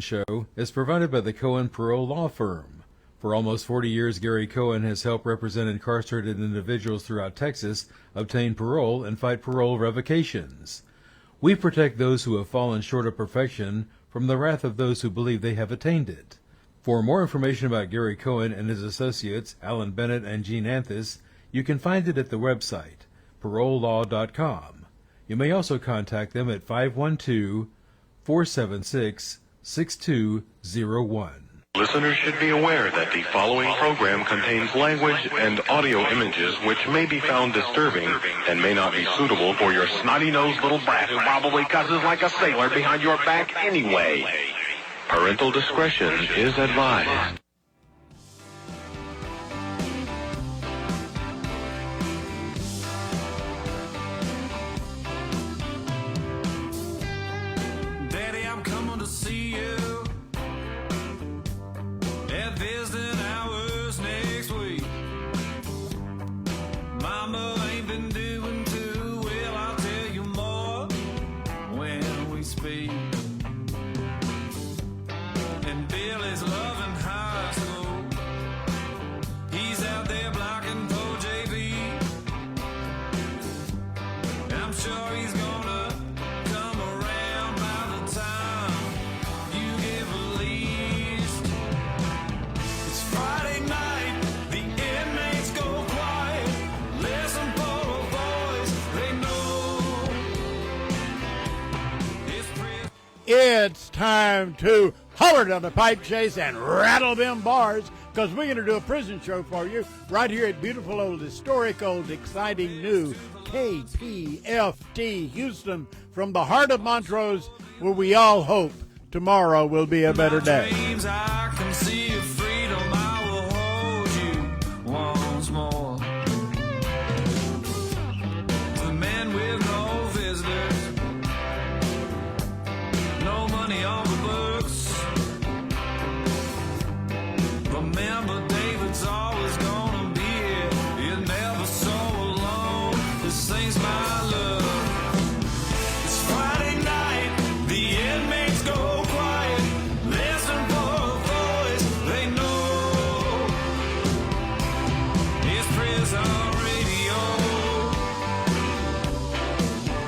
Show is provided by the Cohen Parole Law Firm. For almost 40 years, Gary Cohen has helped represent incarcerated individuals throughout Texas obtain parole and fight parole revocations. We protect those who have fallen short of perfection from the wrath of those who believe they have attained it. For more information about Gary Cohen and his associates, Alan Bennett and Gene Anthis, you can find it at the website, parolelaw.com. You may also contact them at 512-476-6201. Listeners should be aware that the following program contains language and audio images which may be found disturbing and may not be suitable for your snotty-nosed little brat who probably cusses like a sailor behind your back anyway. Parental discretion is advised. It's time to holler down the pipe chase and rattle them bars, because we're going to do a prison show for you right here at beautiful old, historic old, exciting new KPFT Houston, from the heart of Montrose, where we all hope tomorrow will be a better day. I can see your freedom. I will hold you once more. The man with no visitors, no money on the books. Remember, David's always gonna be here. You're never so alone. This thing's my love. It's Friday night. The inmates go quiet. Listen for a voice they know. It's prison radio.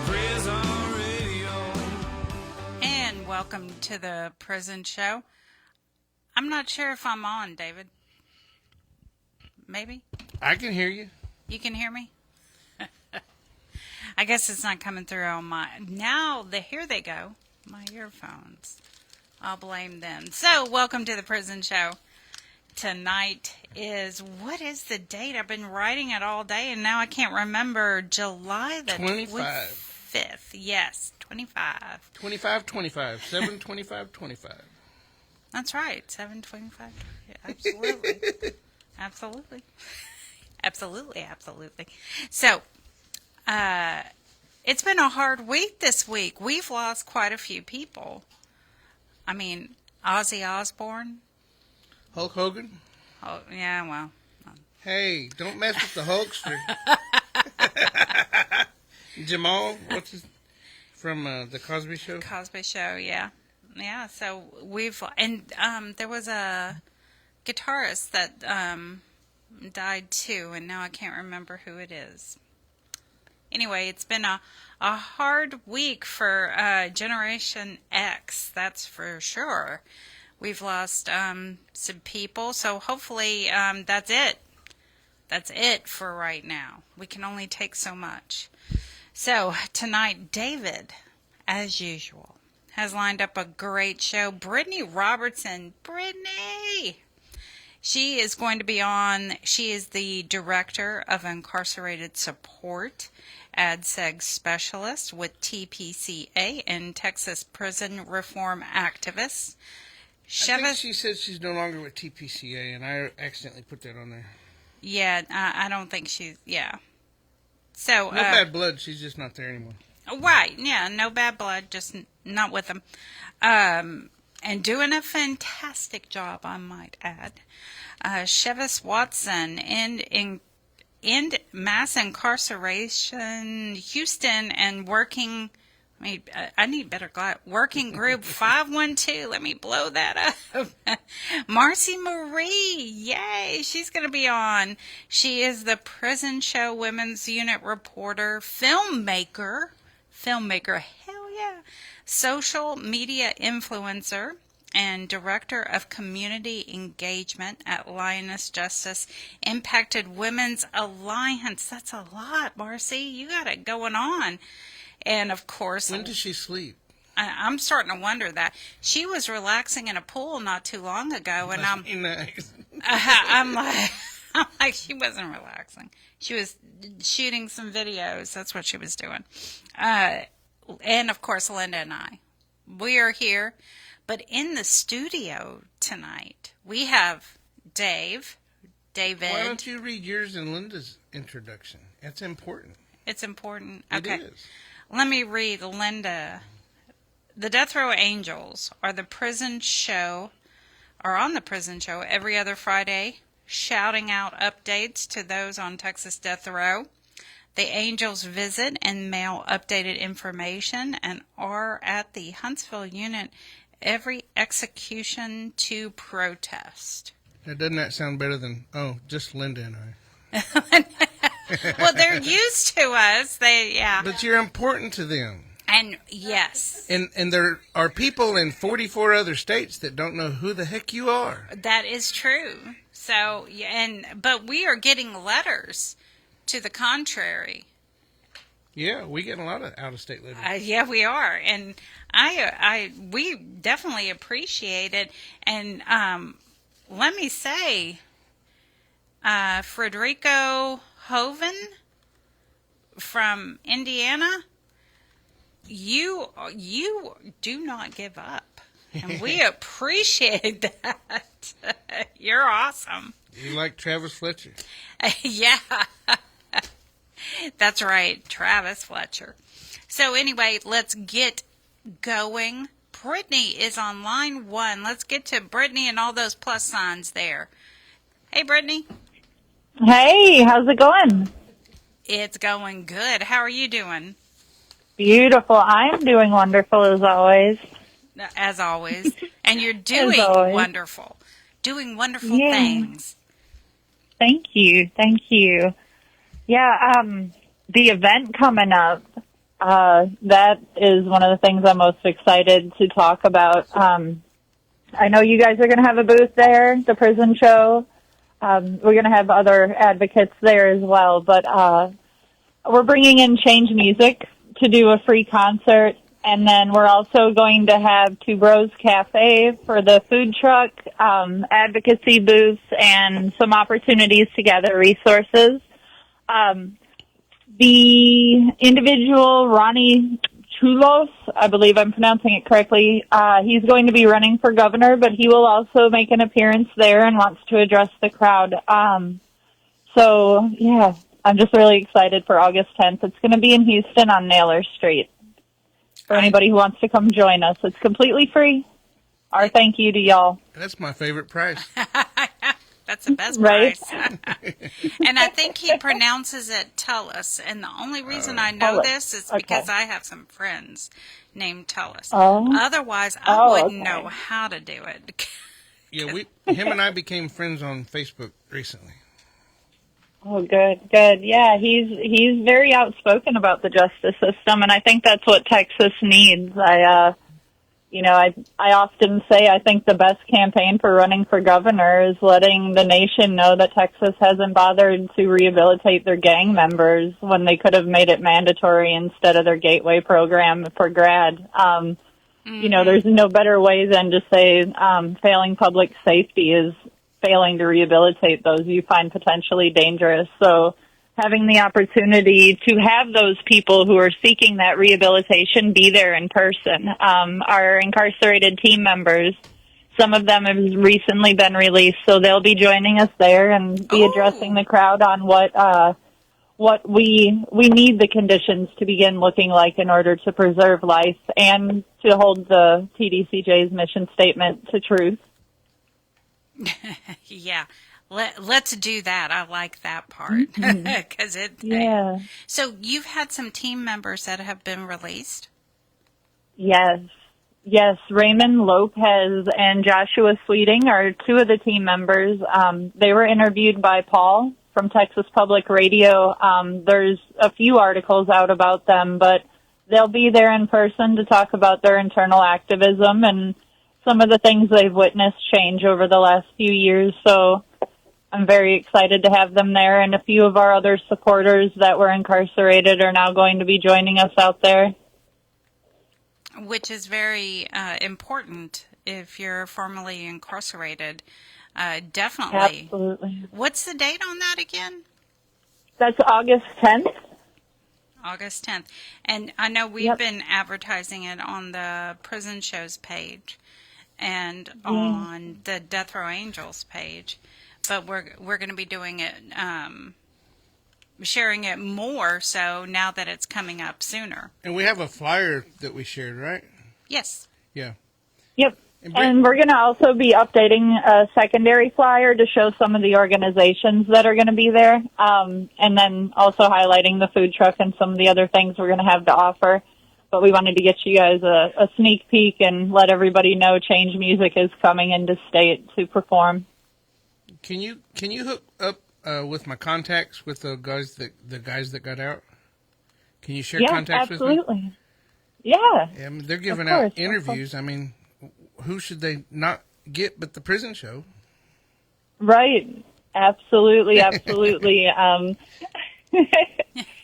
Prison radio. And welcome to the prison show. I'm not sure if I'm on, David. Maybe? I can hear you. You can hear me? I guess it's not coming through on my... Now, here they go. My earphones. I'll blame them. So, welcome to the prison show. Tonight is... What is the date? I've been writing it all day, and now I can't remember. July the 25th. Yes, 25. 25, 7/25/25. That's right, 7/25. Yeah, absolutely. Absolutely. Absolutely, absolutely. So, it's been a hard week this week. We've lost quite a few people. I mean, Ozzy Osbourne. Hulk Hogan? Oh, yeah, well. Hey, don't mess with the Hulkster. Jamal, what's his... From the Cosby Show? Cosby Show, yeah. Yeah, so we've... And there was a guitarist that died too, and now I can't remember who it is. Anyway, it's been a hard week for Generation X, that's for sure. We've lost some people, so hopefully that's it. That's it for right now. We can only take so much. So tonight, David, as usual, has lined up a great show. Brittany Robertson. Brittany! She is going to be on. She is the Director of Incarcerated Support, Ad-Seg Specialist with TPCA and Texas Prison Reform Activist. I think she said she's no longer with TPCA, and I accidentally put that on there. Yeah, I don't think she's, yeah. So no bad blood, she's just not there anymore. Right, yeah, no bad blood, just not with them. And doing a fantastic job, I might add. Chivas Watson, End Mass Incarceration, Houston, and working I need better glass. Working group 512. Let me blow that up. Marci Marie. Yay. She's going to be on. She is the Prison Show Women's Unit reporter, filmmaker. Hell yeah. Social media influencer and director of community engagement at Lioness Justice Impacted Women's Alliance. That's a lot, Marci. You got it going on. And, of course... When does she sleep? I'm starting to wonder that. She was relaxing in a pool not too long ago, and Must be nice. I'm like, she wasn't relaxing. She was shooting some videos. That's what she was doing. And, of course, Linda and I. We are here. But in the studio tonight, we have David. Why don't you read yours and Linda's introduction? It's important. It's important? Okay. It is. Let me read Linda. The Death Row Angels are on the prison show every other Friday, shouting out updates to those on Texas Death Row. The Angels visit and mail updated information and are at the Huntsville unit every execution to protest. Now, doesn't that sound better than, just Linda and I? Well, they're used to us. But you're important to them. And yes. And there are people in 44 other states that don't know who the heck you are. That is true. So, but we are getting letters to the contrary. Yeah, we get a lot of out-of-state letters. Yeah, we are. And we definitely appreciate it. And let me say, Frederico Hoven from Indiana, you do not give up, and we appreciate that. You're awesome. You like Travis Fletcher? Yeah, that's right, Travis Fletcher. So anyway, let's get going. Brittany is on line 1. Let's get to Brittany and all those plus signs there. Hey, Brittany. Hey, how's it going? It's going good. How are you doing? Beautiful. I'm doing wonderful as always. As always. And you're doing wonderful. Doing wonderful things. Thank you. Yeah, the event coming up, that is one of the things I'm most excited to talk about. I know you guys are going to have a booth there, the prison show. We're going to have other advocates there as well, but we're bringing in Change Music to do a free concert, and then we're also going to have Two Bros Cafe for the food truck, advocacy booths, and some opportunities to gather resources. The individual, Ronnie Chulos, I believe I'm pronouncing it correctly, he's going to be running for governor, but he will also make an appearance there and wants to address the crowd. So, yeah, I'm just really excited for August 10th. It's going to be in Houston on Naylor Street. For anybody who wants to come join us, it's completely free. Our thank you to y'all. That's my favorite price. That's the best price. And I think he pronounces it Tullis. And the only reason I know this is because I have some friends named Tullis. Otherwise, I wouldn't know how to do it. Yeah, him and I became friends on Facebook recently. Oh, good. Yeah, he's very outspoken about the justice system, and I think that's what Texas needs. I often say I think the best campaign for running for governor is letting the nation know that Texas hasn't bothered to rehabilitate their gang members when they could have made it mandatory instead of their gateway program for grad. There's no better way than to say failing public safety is failing to rehabilitate those you find potentially dangerous. So having the opportunity to have those people who are seeking that rehabilitation be there in person. Our incarcerated team members, some of them have recently been released, so they'll be joining us there and be addressing the crowd on what we need the conditions to begin looking like in order to preserve life and to hold the TDCJ's mission statement to truth. Yeah. Let's do that. I like that part. Yeah. So you've had some team members that have been released? Yes. Yes, Raymond Lopez and Joshua Sweeting are two of the team members. They were interviewed by Paul from Texas Public Radio. There's a few articles out about them, but they'll be there in person to talk about their internal activism and some of the things they've witnessed change over the last few years. So I'm very excited to have them there, and a few of our other supporters that were incarcerated are now going to be joining us out there. Which is very important if you're formerly incarcerated. Definitely. Absolutely. What's the date on that again? That's August 10th. August 10th. And I know we've been advertising it on the Prison Shows page and on the Death Row Angels page. But we're going to be doing it, sharing it more so now that it's coming up sooner. And we have a flyer that we shared, right? Yes. Yeah. Yep. And we're going to also be updating a secondary flyer to show some of the organizations that are going to be there, and then also highlighting the food truck and some of the other things we're going to have to offer. But we wanted to get you guys a sneak peek and let everybody know Change Music is coming into state to perform. Can you hook up with my contacts with the guys that got out? Can you share contacts with me? Absolutely. Yeah. I mean, they're giving out interviews. I mean, who should they not get but the prison show? Right. Absolutely.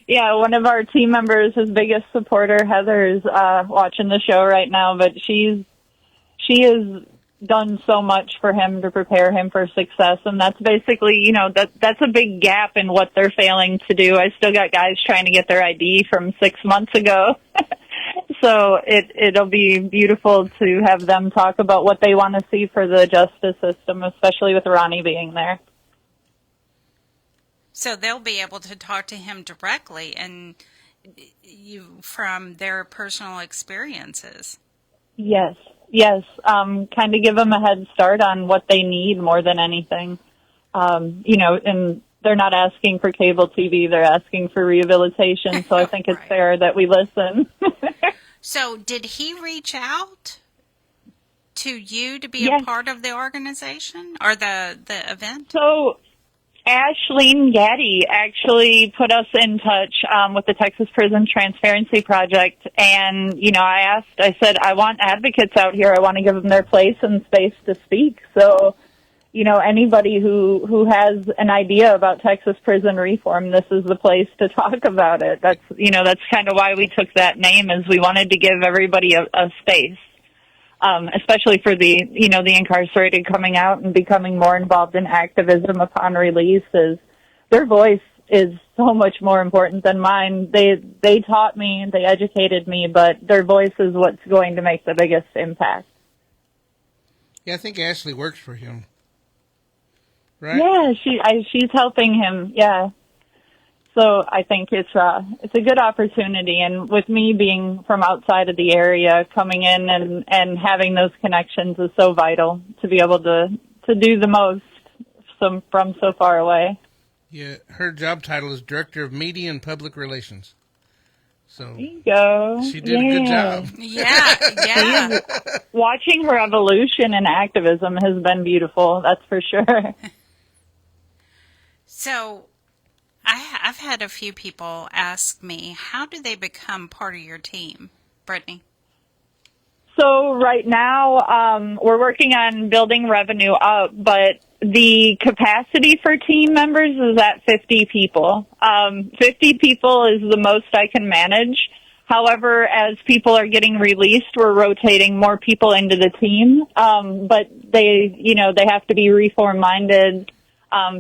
Yeah, one of our team members, his biggest supporter, Heather, is watching the show right now, but she has done so much for him to prepare him for success, and that's basically, that's a big gap in what they're failing to do. I still got guys trying to get their ID from 6 months ago. So it'll be beautiful to have them talk about what they want to see for the justice system, especially with Ronnie being there. So they'll be able to talk to him directly and from their personal experiences. Yes. Kind of give them a head start on what they need more than anything. And they're not asking for cable TV, they're asking for rehabilitation. So I think it's fair that we listen. So did he reach out to you to be a part of the organization or the event? So Ashleen Gaddy actually put us in touch with the Texas Prison Transparency Project. And, I said, I want advocates out here. I want to give them their place and space to speak. So, anybody who has an idea about Texas prison reform, this is the place to talk about it. That's kind of why we took that name, is we wanted to give everybody a space. Especially for the incarcerated coming out and becoming more involved in activism upon release, is their voice is so much more important than mine. They taught me, they educated me, but their voice is what's going to make the biggest impact. Yeah, I think Ashley works for him, right? Yeah, she's helping him. Yeah. So I think it's a good opportunity, and with me being from outside of the area, coming in and having those connections is so vital to be able to do the most from so far away. Yeah, her job title is Director of Media and Public Relations. So there you go. She did a good job. Yeah. Watching her evolution in activism has been beautiful, that's for sure. So I've had a few people ask me, how do they become part of your team, Brittany? So right now, we're working on building revenue up, but the capacity for team members is at 50 people. 50 people is the most I can manage. However, as people are getting released, we're rotating more people into the team. But they have to be reform-minded.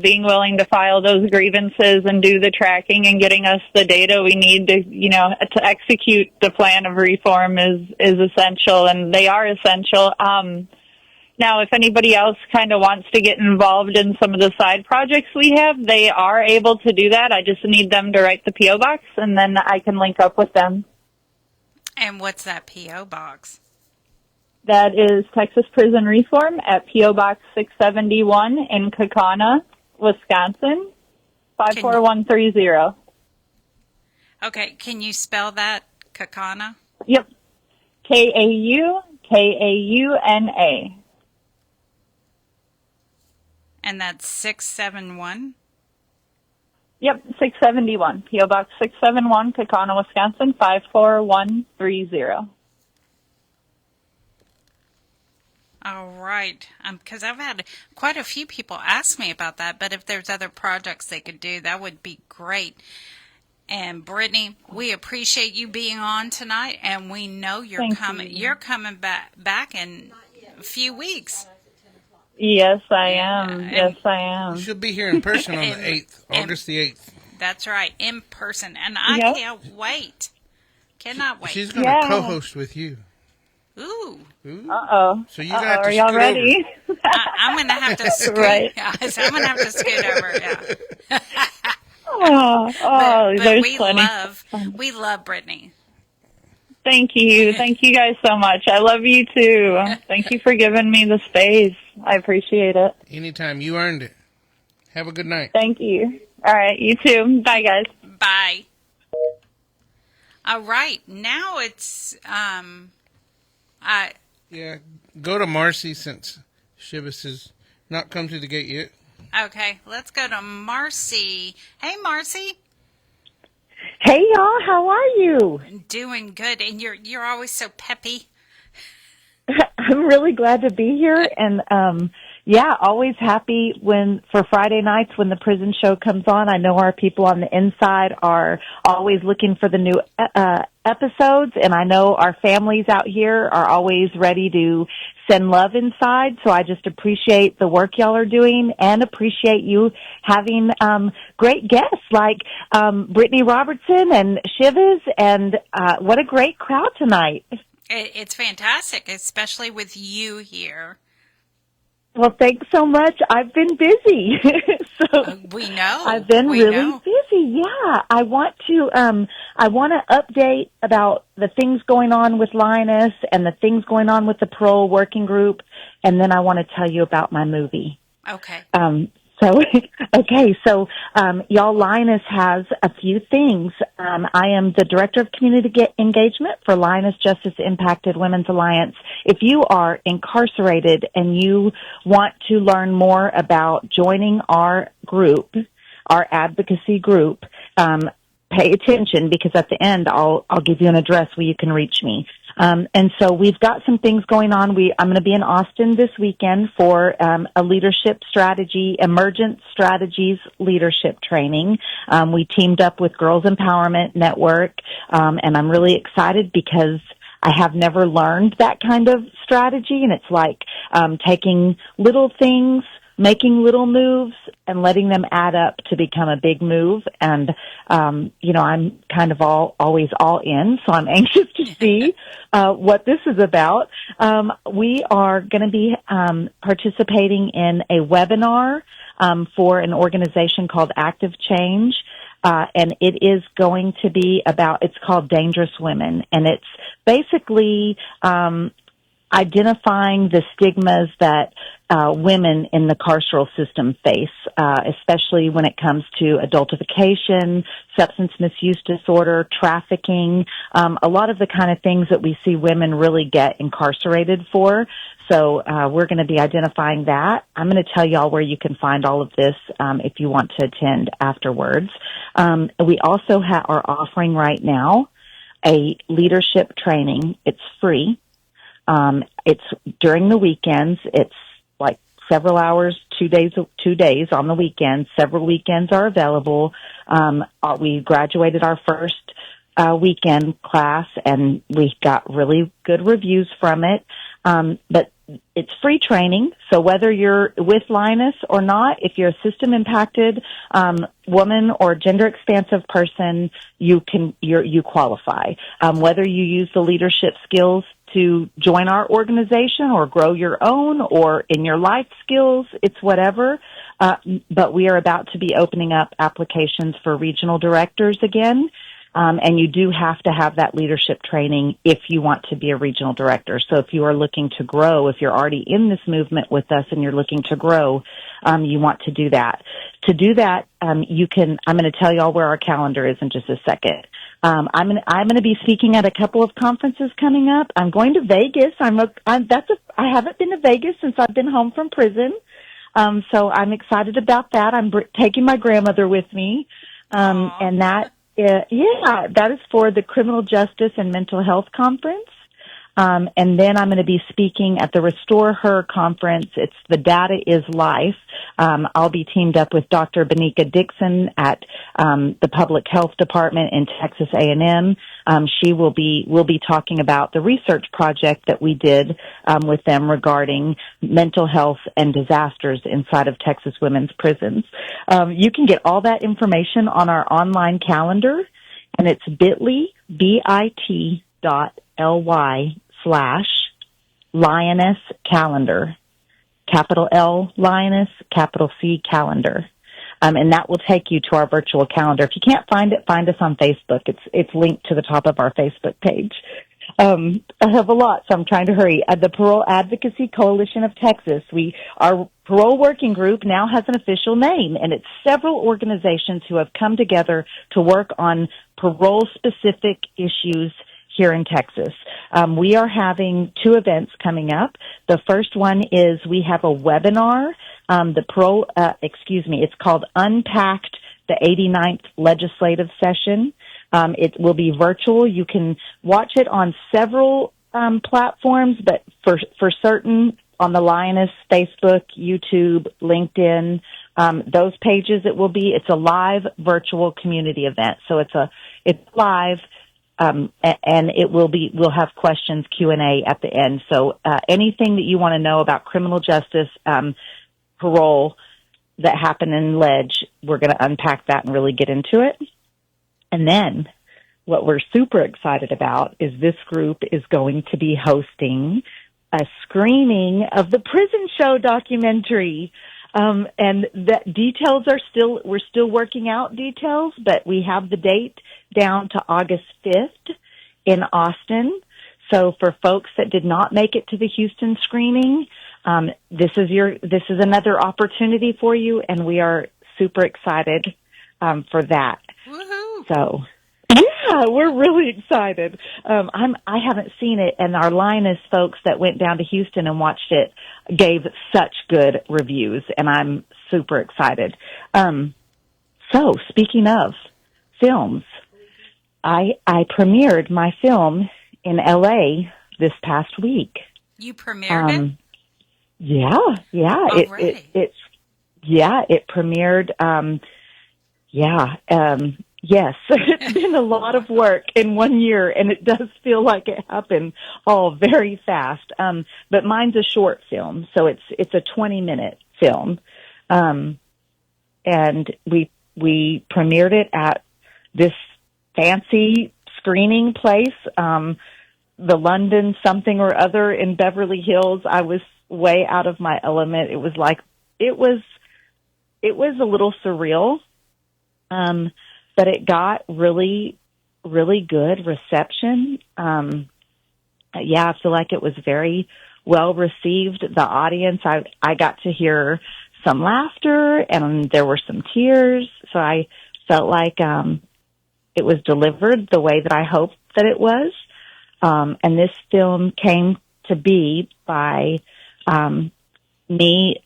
Being willing to file those grievances and do the tracking and getting us the data we need to execute the plan of reform is essential, and they are essential. Now, if anybody else kind of wants to get involved in some of the side projects we have, they are able to do that. I just need them to write the P.O. box, and then I can link up with them. And what's that P.O. box? That is Texas Prison Reform at P.O. Box 671 in Kaukauna, Wisconsin, 54130. Okay, can you spell that, Kaukauna? Yep. Kaukauna. And that's 671. Yep, 671. P.O. Box 671, Kaukauna, Wisconsin, 54130. All right. Because I've had quite a few people ask me about that, but if there's other projects they could do, that would be great. And Brittany, we appreciate you being on tonight, and we know you're coming. You're coming back in a few weeks. Yes, I am. Yes, I am. She'll be here in person on the 8th, August the 8th. That's right, in person. And I can't wait. Cannot wait. She's going to co-host with you. Ooh. Uh-oh. So you got to Are y'all ready? I'm going to have to scoot. Right. So I'm going to have to scoot over, yeah. but there's we plenty. We love Brittany. Thank you. Thank you guys so much. I love you too. Thank you for giving me the space. I appreciate it. Anytime. You earned it. Have a good night. Thank you. All right. You too. Bye, guys. Bye. All right. Now it's, Yeah. Go to Marci since Chivas has not come to the gate yet. Okay. Let's go to Marci. Hey, Marci. Hey y'all, how are you? Doing good, and you're always so peppy. I'm really glad to be here, and always happy for Friday nights when the prison show comes on. I know our people on the inside are always looking for the new episodes, and I know our families out here are always ready to send love inside. So I just appreciate the work y'all are doing, and appreciate you having great guests like Brittany Robertson and Chivas, and what a great crowd tonight. It's fantastic, especially with you here. Well, thanks so much. I've been busy. We know. I've been really busy. Yeah. I want to update about the things going on with Linus and the things going on with the parole working group. And then I want to tell you about my movie. Okay. So, y'all, Linus has a few things. I am the Director of Community Engagement for Linus Justice Impacted Women's Alliance. If you are incarcerated and you want to learn more about joining our group, our advocacy group, pay attention, because at the end I'll give you an address where you can reach me. And so we've got some things going on. I'm going to be in Austin this weekend for a leadership strategy, emergent strategies leadership training. We teamed up with Girls Empowerment Network, and I'm really excited because I have never learned that kind of strategy, and it's like taking little things, making little moves, and letting them add up to become a big move. And, I'm kind of always all in, so I'm anxious to see what this is about. We are going to be participating in a webinar for an organization called Active Change. And it is going to be it's called Dangerous Women. And it's basically identifying the stigmas that women in the carceral system face, especially when it comes to adultification, substance misuse disorder, trafficking, a lot of the kind of things that we see women really get incarcerated for. So we're going to be identifying that. I'm going to tell y'all where you can find all of this if you want to attend afterwards. We also are offering right now a leadership training. It's free. It's during the weekends. It's like several hours, 2 days on the weekends. Several weekends are available. We graduated our first weekend class, and we got really good reviews from it. But it's free training, so whether you're with Linus or not, if you're a system impacted woman or gender expansive person, you qualify. Whether you use the leadership skills to join our organization or grow your own, or in your life skills, it's whatever. But we are about to be opening up applications for regional directors again. And you do have to have that leadership training if you want to be a regional director. So if you are looking to grow, if you're already in this movement with us and you're looking to grow, you want to do that. to do that, I'm going to tell you all where our calendar is in just a second. I'm going to be speaking at a couple of conferences coming up. I'm going to Vegas. I haven't been to Vegas since I've been home from prison. So I'm excited about that. I'm taking my grandmother with me. And that is for the Criminal Justice and Mental Health Conference. And then I'm going to be speaking at the Restore Her conference. It's The Data is Life. I'll be teamed up with Dr. Benika Dixon at the Public Health Department in Texas A&M. We'll be talking about the research project that we did with them regarding mental health and disasters inside of Texas women's prisons. You can get all that information on our online calendar, and it's bit.ly/Lioness Calendar, capital L Lioness, capital C Calendar. And that will take you to our virtual calendar. If you can't find it, find us on Facebook. It's linked to the top of our Facebook page. I have a lot, so I'm trying to hurry. The Parole Advocacy Coalition of Texas, our parole working group now has an official name, and it's several organizations who have come together to work on parole-specific issues here in Texas. We are having 2 events coming up. The first one is we have a webinar. It's called Unpacked, the 89th Legislative Session. It will be virtual. You can watch it on several platforms, but for certain on the Lioness, Facebook, YouTube, LinkedIn, those pages it's a live virtual community event. So it's live. And we'll have questions, Q&A at the end. So, anything that you want to know about criminal justice, parole that happened in Ledge, we're going to unpack that and really get into it. And then what we're super excited about is this group is going to be hosting a screening of the Prison Show documentary. And the details we're still working out details, but we have the date down to August 5th in Austin. So for folks that did not make it to the Houston screening, this is another opportunity for you, and we are super excited, for that. Woohoo! So, yeah, we're really excited. I haven't seen it, and our Lioness folks that went down to Houston and watched it gave such good reviews, and I'm super excited. So speaking of films, I premiered my film in LA this past week. You premiered it? Yeah. Already. It premiered, yes, it's been a lot of work in 1 year, and it does feel like it happened all very fast. But mine's a short film, so it's a 20-minute film. And we premiered it at this fancy screening place, the London something or other in Beverly Hills. I was way out of my element. It was a little surreal. But it got really, really good reception. I feel like it was very well received. The audience, I got to hear some laughter, and there were some tears. So I felt like it was delivered the way that I hoped that it was. And this film came to be by me.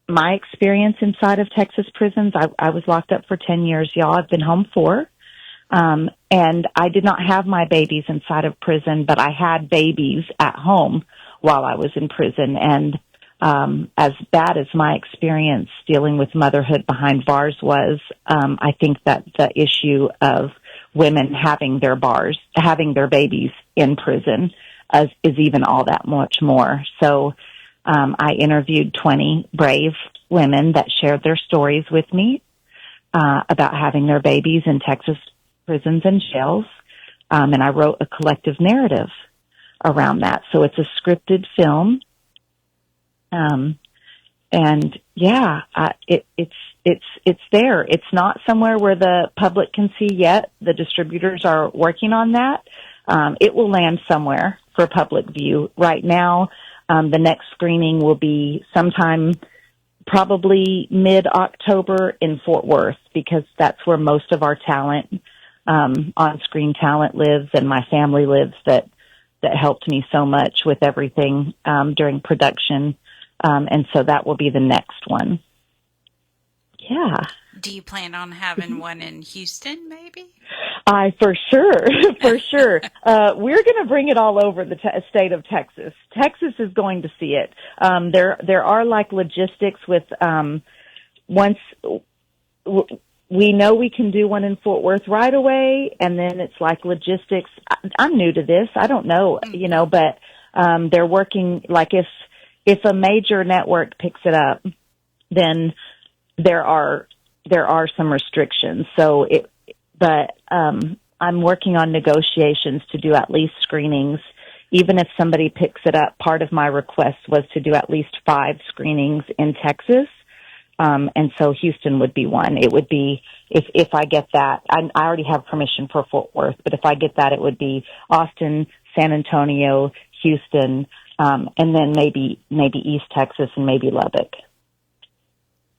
My experience inside of Texas prisons, I was locked up for 10 years, y'all. I've been home 4. And I did not have my babies inside of prison, but I had babies at home while I was in prison. And as bad as my experience dealing with motherhood behind bars was, I think that the issue of women having their babies in prison is even all that much more. So I interviewed 20 brave women that shared their stories with me about having their babies in Texas prisons and jails, and I wrote a collective narrative around that. So it's a scripted film, and yeah, it's there. It's not somewhere where the public can see yet. The distributors are working on that. It will land somewhere for public view. Right now, the next screening will be sometime probably mid-October in Fort Worth, because that's where most of our talent, on-screen talent lives, and my family lives that helped me so much with everything during production. And so that will be the next one. Yeah. Do you plan on having one in Houston, maybe? For sure. We're going to bring it all over the state of Texas. Texas is going to see it. There are like logistics with, once we know we can do one in Fort Worth right away, and then it's like logistics. I'm new to this. I don't know, but, they're working, like if a major network picks it up, then there are some restrictions. I'm working on negotiations to do at least screenings. Even if somebody picks it up, part of my request was to do at least 5 screenings in Texas. And so Houston would be one. It would be, if I get that, I already have permission for Fort Worth, but if I get that, it would be Austin, San Antonio, Houston, and then maybe East Texas and maybe Lubbock.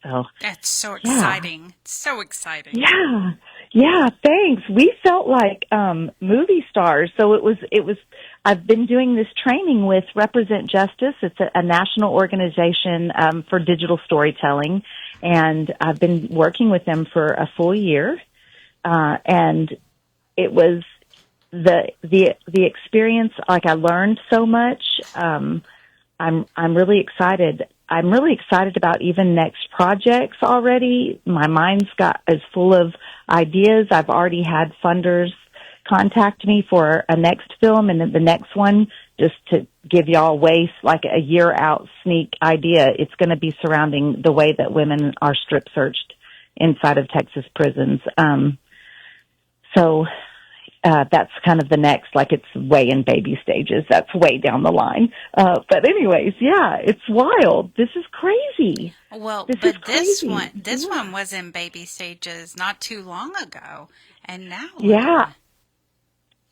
So that's so exciting. So exciting. Yeah, thanks. We felt like movie stars. So it was I've been doing this training with Represent Justice. It's a national organization for digital storytelling, and I've been working with them for a full year. And it was the experience, like I learned so much. I'm really excited. I'm really excited about even next projects already. My mind's is full of ideas. I've already had funders contact me for a next film, and then the next one, just to give y'all like a year out sneak idea, it's going to be surrounding the way that women are strip searched inside of Texas prisons. So that's kind of the next, like it's way in baby stages. That's way down the line. But anyways, yeah, it's wild. This is crazy. Well, this one was in baby stages not too long ago, and now. Yeah,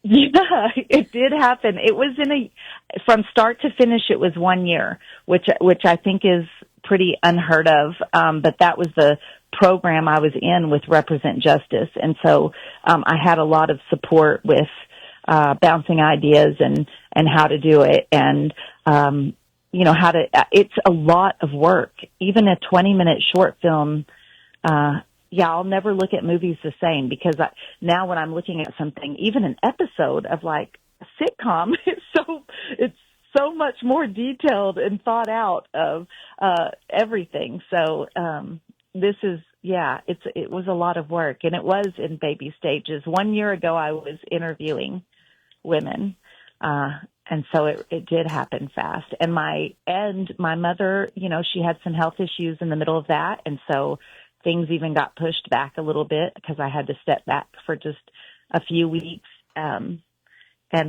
it did happen. It was from start to finish, it was 1 year, which I think is pretty unheard of. But that was the program I was in with Represent Justice. And so, I had a lot of support with, bouncing ideas and how to do it. And, it's a lot of work. Even a 20-minute short film, I'll never look at movies the same, because now when I'm looking at something, even an episode of like a sitcom, it's so much more detailed and thought out of, everything. So, it was a lot of work, and it was in baby stages. 1 year ago, I was interviewing women, and so it did happen fast. And my mother, she had some health issues in the middle of that, and so things even got pushed back a little bit because I had to step back for just a few weeks. And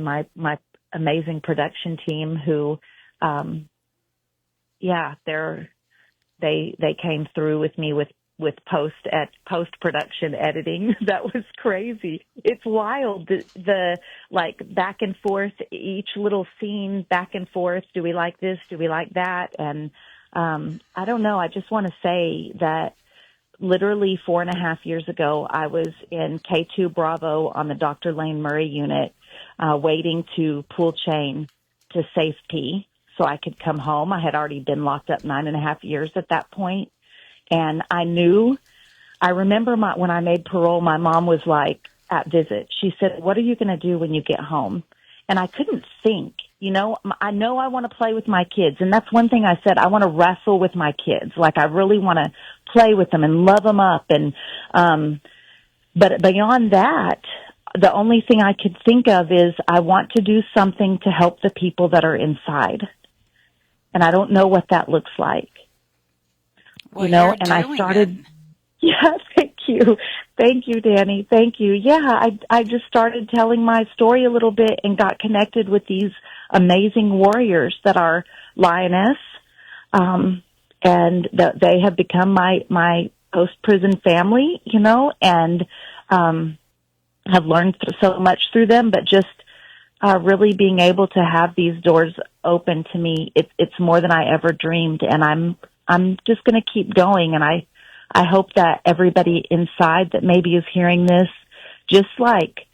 my amazing production team who, they came through with me with post-production editing. That was crazy. It's wild. The like back and forth, each little scene back and forth. Do we like this? Do we like that? And, I don't know. I just want to say that literally 4.5 years ago, I was in K2 Bravo on the Dr. Lane Murray unit, waiting to pull chain to safety so I could come home. I had already been locked up 9.5 years at that point. And I remember when I made parole, my mom was like at visit. She said, "What are you going to do when you get home?" And I couldn't think, I know I want to play with my kids. And that's one thing I said, I want to wrestle with my kids. Like I really want to play with them and love them up. And, but beyond that, the only thing I could think of is I want to do something to help the people that are inside. And I don't know what that looks like. Well, and I started, Thank you, Danny. Thank you. Yeah, I just started telling my story a little bit and got connected with these amazing warriors that are Lioness. And they have become my post-prison family, and, have learned so much through them, but just, really being able to have these doors open to me, it's more than I ever dreamed. And I'm I'm just going to keep going. And I hope that everybody inside that maybe is hearing this, just like,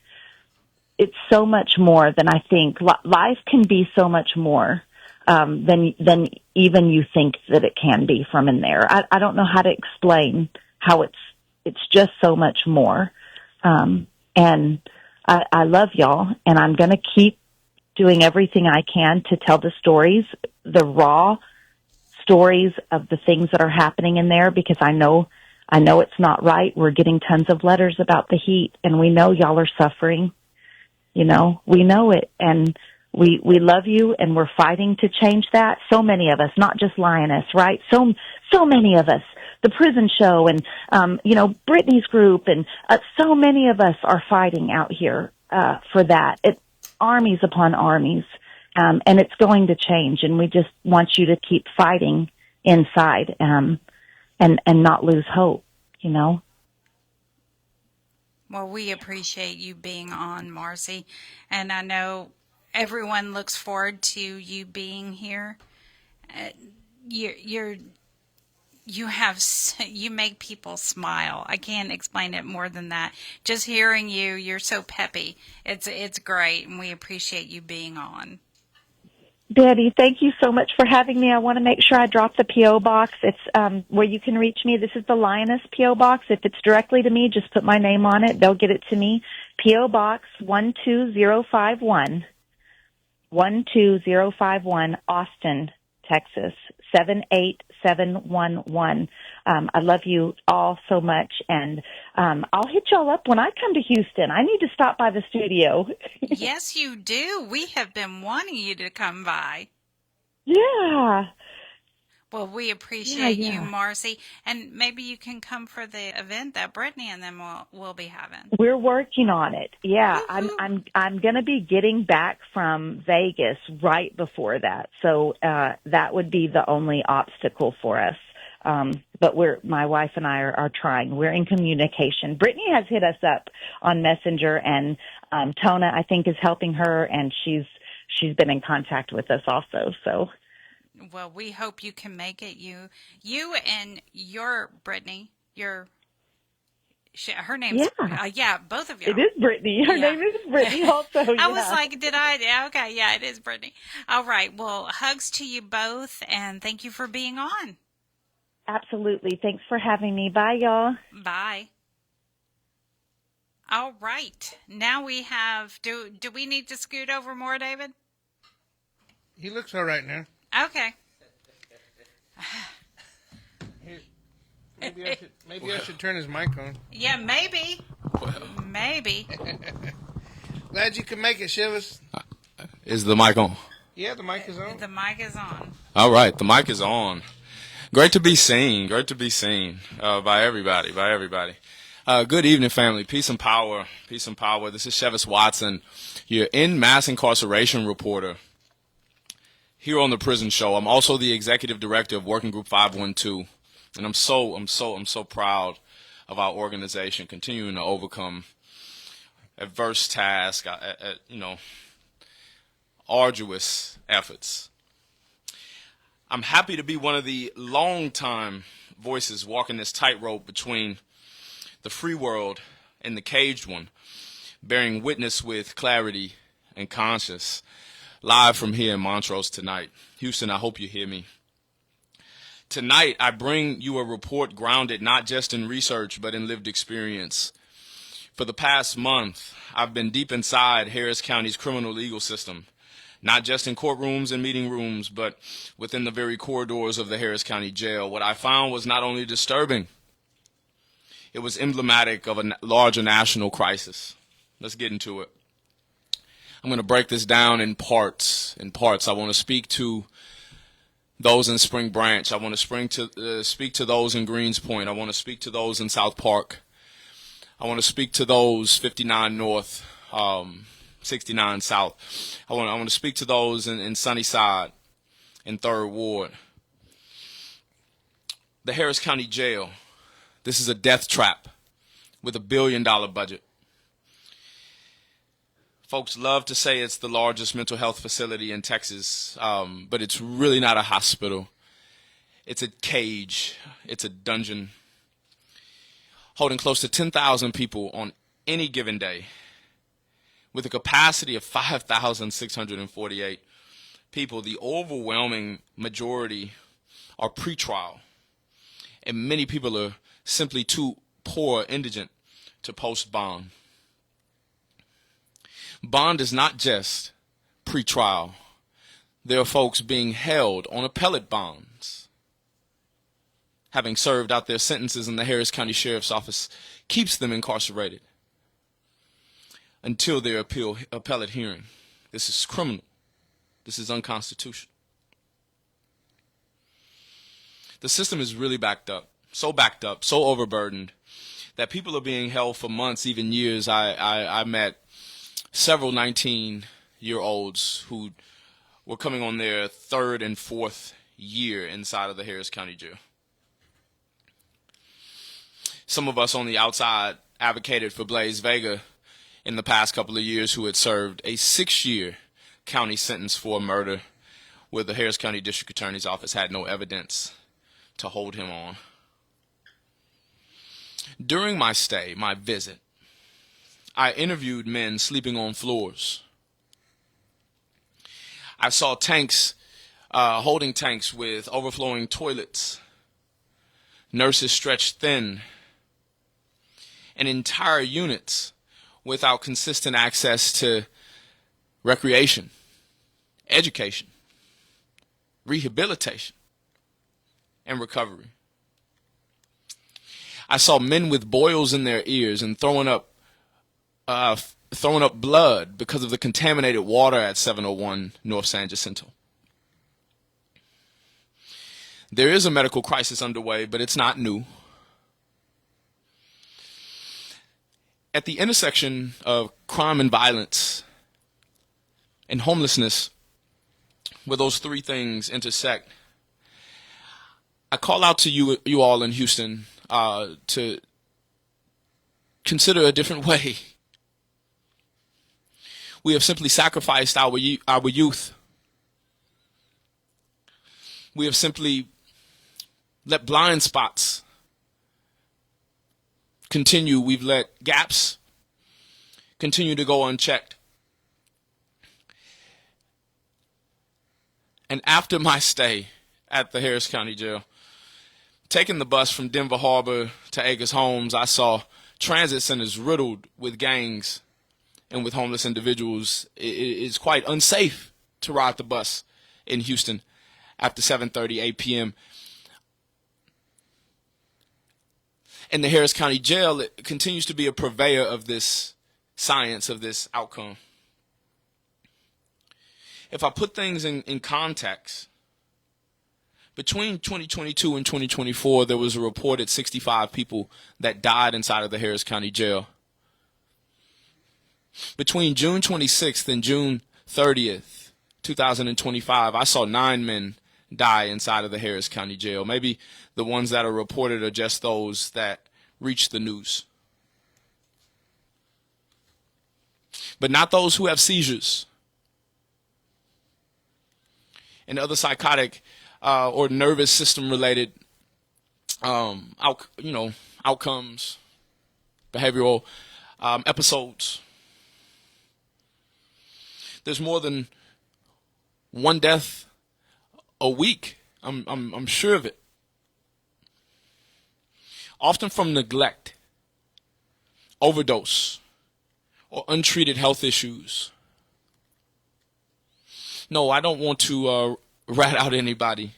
it's so much more than I think. Life can be so much more than even you think that it can be from in there. I don't know how to explain how it's just so much more. And I love y'all, and I'm going to keep doing everything I can to tell the stories, the raw stories of the things that are happening in there, because I know it's not right. We're getting tons of letters about the heat, and we know y'all are suffering. You know, we know it, and we love you, and we're fighting to change that. So many of us, not just Lioness, right? So many of us, the prison show, and Brittany's group, and so many of us are fighting out here for that. It's armies upon armies, and it's going to change. And we just want you to keep fighting inside, and not lose hope. You know. Well, we appreciate you being on, Marci, and I know everyone looks forward to you being here. You make people smile. I can't explain it more than that. Just hearing you, you're so peppy. It's great, and we appreciate you being on. Debbie, thank you so much for having me. I want to make sure I drop the P.O. box. It's where you can reach me. This is the Lioness P.O. box. If it's directly to me, just put my name on it. They'll get it to me. P.O. Box 12051, 12051, Austin, Texas, 78711. I love you all so much, and I'll hit y'all up when I come to Houston. I need to stop by the studio. Yes, you do. We have been wanting you to come by. Yeah. Well, we appreciate Yeah. you, Marci, and maybe you can come for the event that Brittany and them will be having. We're working on it. Yeah, Woo-hoo. I'm going to be getting back from Vegas right before that, so that would be the only obstacle for us. But my wife and I are trying. We're in communication. Brittany has hit us up on Messenger, and Tona, I think, is helping her, and she's been in contact with us also. So. Well, we hope you can make it. You and your Brittany, her name's both of you. It is Brittany. Her name is Brittany also. I was like, okay, yeah, it is Brittany. All right. Well, hugs to you both, and thank you for being on. Absolutely. Thanks for having me. Bye, y'all. Bye. All right. Now we have, do we need to scoot over more, David? He looks all right now. Okay. Maybe I should turn his mic on. Yeah, maybe. Well. Maybe. Glad you can make it, Chivas. Is the mic on? Yeah, the mic is on. The mic is on. All right, the mic is on. Great to be seen. Great to be seen by everybody. Good evening, family. Peace and power. Peace and power. This is Chivas Watson, your mass incarceration reporter here on the Prison Show. I'm also the executive director of Working Group 512, and I'm so proud of our organization continuing to overcome adverse tasks, arduous efforts. I'm happy to be one of the long-time voices walking this tightrope between the free world and the caged one, bearing witness with clarity and conscience. Live from here in Montrose tonight. Houston, I hope you hear me. Tonight, I bring you a report grounded not just in research, but in lived experience. For the past month, I've been deep inside Harris County's criminal legal system, not just in courtrooms and meeting rooms, but within the very corridors of the Harris County Jail. What I found was not only disturbing, it was emblematic of a larger national crisis. Let's get into it. I'm going to break this down in parts. I want to speak to those in Spring Branch. I want to speak to those in Greenspoint. I want to speak to those in South Park. I want to speak to those 59 North, 69 South. I want to speak to those in Sunnyside, in 3rd Ward. The Harris County Jail. This is a death trap with $1 billion budget. Folks love to say it's the largest mental health facility in Texas, but it's really not a hospital. It's a cage. It's a dungeon holding close to 10,000 people on any given day, with a capacity of 5,648 people. The overwhelming majority are pretrial, and many people are simply too poor, indigent to post bond. Bond is not just pretrial. There are folks being held on appellate bonds, having served out their sentences, and the Harris County Sheriff's Office keeps them incarcerated until their appellate hearing. This is criminal. This is unconstitutional. The system is really backed up, so overburdened, that people are being held for months, even years. I met several 19-year-olds who were coming on their third and fourth year inside of the Harris County Jail. Some of us on the outside advocated for Blaze Vega in the past couple of years, who had served a 6-year county sentence for murder, where the Harris County District Attorney's Office had no evidence to hold him on. During my stay, my visit, I interviewed men sleeping on floors. I saw tanks, holding tanks with overflowing toilets, nurses stretched thin, and entire units without consistent access to recreation, education, rehabilitation, and recovery. I saw men with boils in their ears and throwing up blood because of the contaminated water at 701 North San Jacinto. There is a medical crisis underway, but it's not new. At the intersection of crime and violence and homelessness, where those three things intersect, I call out to you all in Houston to consider a different way. We have simply sacrificed our youth. We have simply let blind spots continue. We've let gaps continue to go unchecked. And after my stay at the Harris County Jail, taking the bus from Denver Harbor to Acres Homes, I saw transit centers riddled with gangs and with homeless individuals. It is quite unsafe to ride the bus in Houston after 7:30, 8 p.m. And the Harris County Jail, it continues to be a purveyor of this science, of this outcome. If I put things in context, between 2022 and 2024, there was a reported 65 people that died inside of the Harris County Jail. Between June 26th and June 30th, 2025, I saw 9 men die inside of the Harris County Jail. Maybe the ones that are reported are just those that reach the news, but not those who have seizures and other psychotic or nervous system related outcomes, behavioral episodes. There's more than one death a week. I'm sure of it. Often from neglect, overdose, or untreated health issues. No, I don't want to rat out anybody.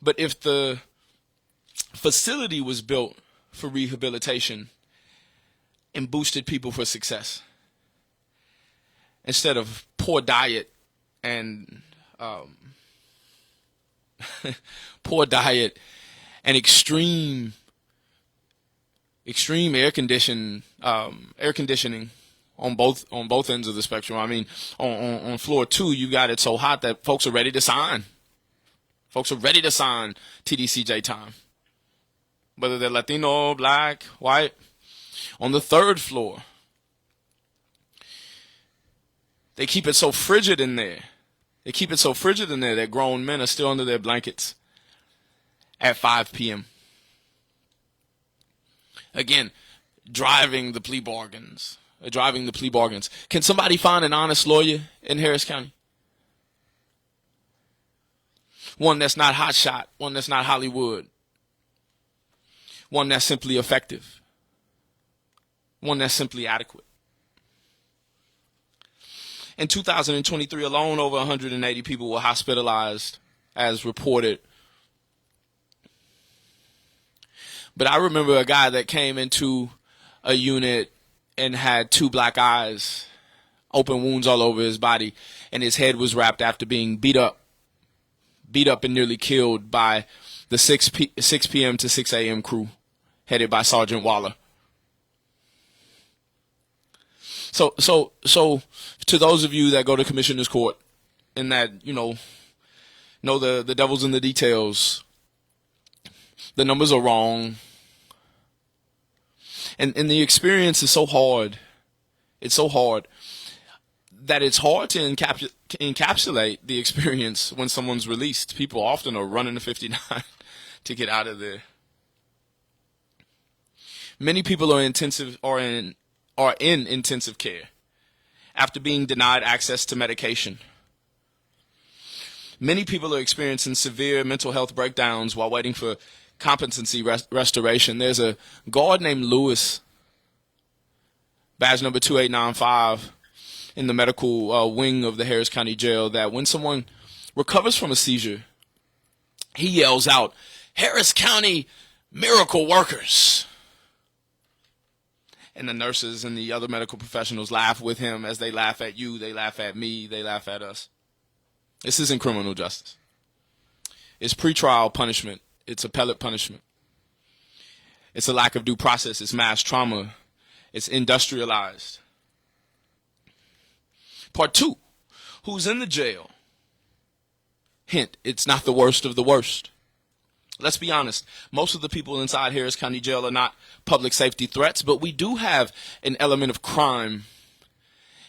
But if the facility was built for rehabilitation and boosted people for success, instead of poor diet and extreme air conditioning on both ends of the spectrum. I mean, on floor 2, you got it so hot that folks are ready to sign. Folks are ready to sign TDCJ time, whether they're Latino, black, white. On the 3rd floor, they keep it so frigid in there They keep it so frigid in there that grown men are still under their blankets at 5 p.m. Again, driving the plea bargains. Can somebody find an honest lawyer in Harris County? One that's not hotshot, one that's not Hollywood, one that's simply effective, one that's simply adequate. In 2023 alone, over 180 people were hospitalized, as reported. But I remember a guy that came into a unit and had 2 black eyes, open wounds all over his body, and his head was wrapped after being beat up and nearly killed by the 6 p.m. to 6 a.m. crew headed by Sergeant Waller. So to those of you that go to Commissioner's Court and that, know the devil's in the details, the numbers are wrong. And the experience is so hard. It's so hard that it's hard to encapsulate the experience when someone's released. People often are running to 59 to get out of there. Many people are in intensive care after being denied access to medication. Many people are experiencing severe mental health breakdowns while waiting for competency restoration. There's a guard named Lewis, badge number 2895, in the medical wing of the Harris County Jail, that when someone recovers from a seizure, he yells out, "Harris County miracle workers." And the nurses and the other medical professionals laugh with him. As they laugh at you, they laugh at me, they laugh at us. This isn't criminal justice. It's pretrial punishment. It's appellate punishment. It's a lack of due process. It's mass trauma. It's industrialized. Part 2, who's in the jail? Hint, it's not the worst of the worst. Let's be honest. Most of the people inside Harris County Jail are not public safety threats, but we do have an element of crime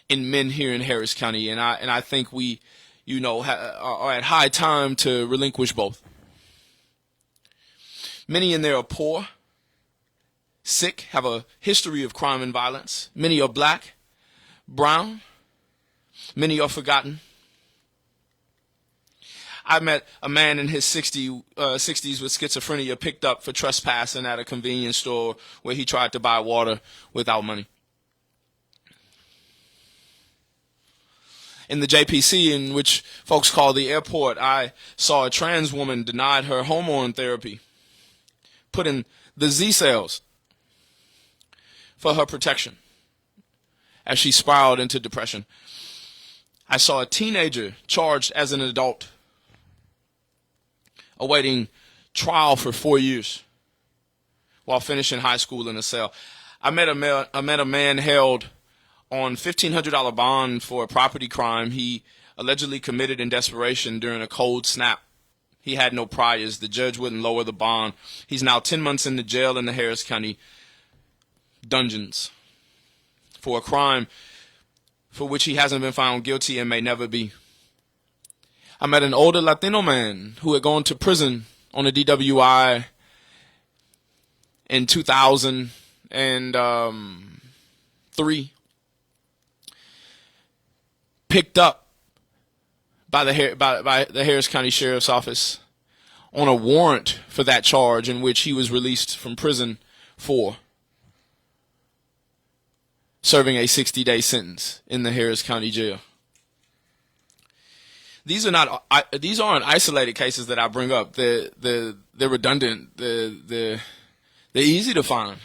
in men here in Harris County, and I think we, are at high time to relinquish both. Many in there are poor, sick, have a history of crime and violence. Many are black, brown. Many are forgotten. I met a man in his 60s with schizophrenia picked up for trespassing at a convenience store where he tried to buy water without money. In the JPC, in which folks call the airport, I saw a trans woman denied her hormone therapy, put in the Z cells for her protection as she spiraled into depression. I saw a teenager charged as an adult, awaiting trial for 4 years while finishing high school in a cell. I met a man held on $1,500 bond for a property crime he allegedly committed in desperation during a cold snap. He had no priors. The judge wouldn't lower the bond. He's now 10 months in the jail in the Harris County dungeons for a crime for which he hasn't been found guilty and may never be. I met an older Latino man who had gone to prison on a DWI in 2003, picked up by the Harris County Sheriff's Office on a warrant for that charge, in which he was released from prison for serving a 60-day sentence in the Harris County Jail. These aren't isolated cases that I bring up. They're redundant. They're easy to find,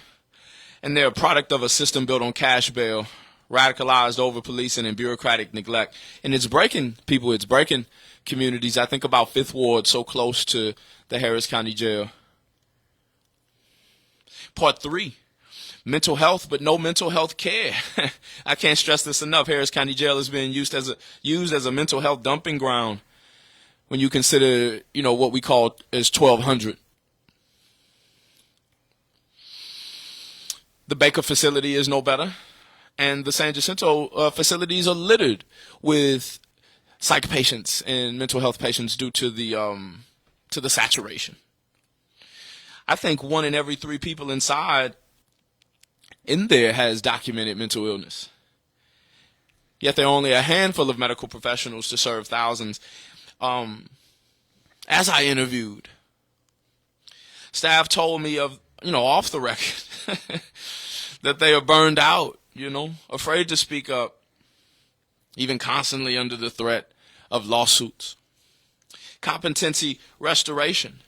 and they're a product of a system built on cash bail, radicalized over policing, and bureaucratic neglect. And it's breaking people. It's breaking communities. I think about Fifth Ward, so close to the Harris County Jail. Part 3. Mental health, but no mental health care. I can't stress this enough. Harris County Jail is being used as a mental health dumping ground when you consider, what we call as 1,200. The Baker facility is no better, and the San Jacinto facilities are littered with psych patients and mental health patients due to the saturation. I think 1 in every 3 people inside in there has documented mental illness. Yet there are only a handful of medical professionals to serve thousands. As I interviewed, staff told me off the record, that they are burned out, afraid to speak up, even constantly under the threat of lawsuits. Competency restoration,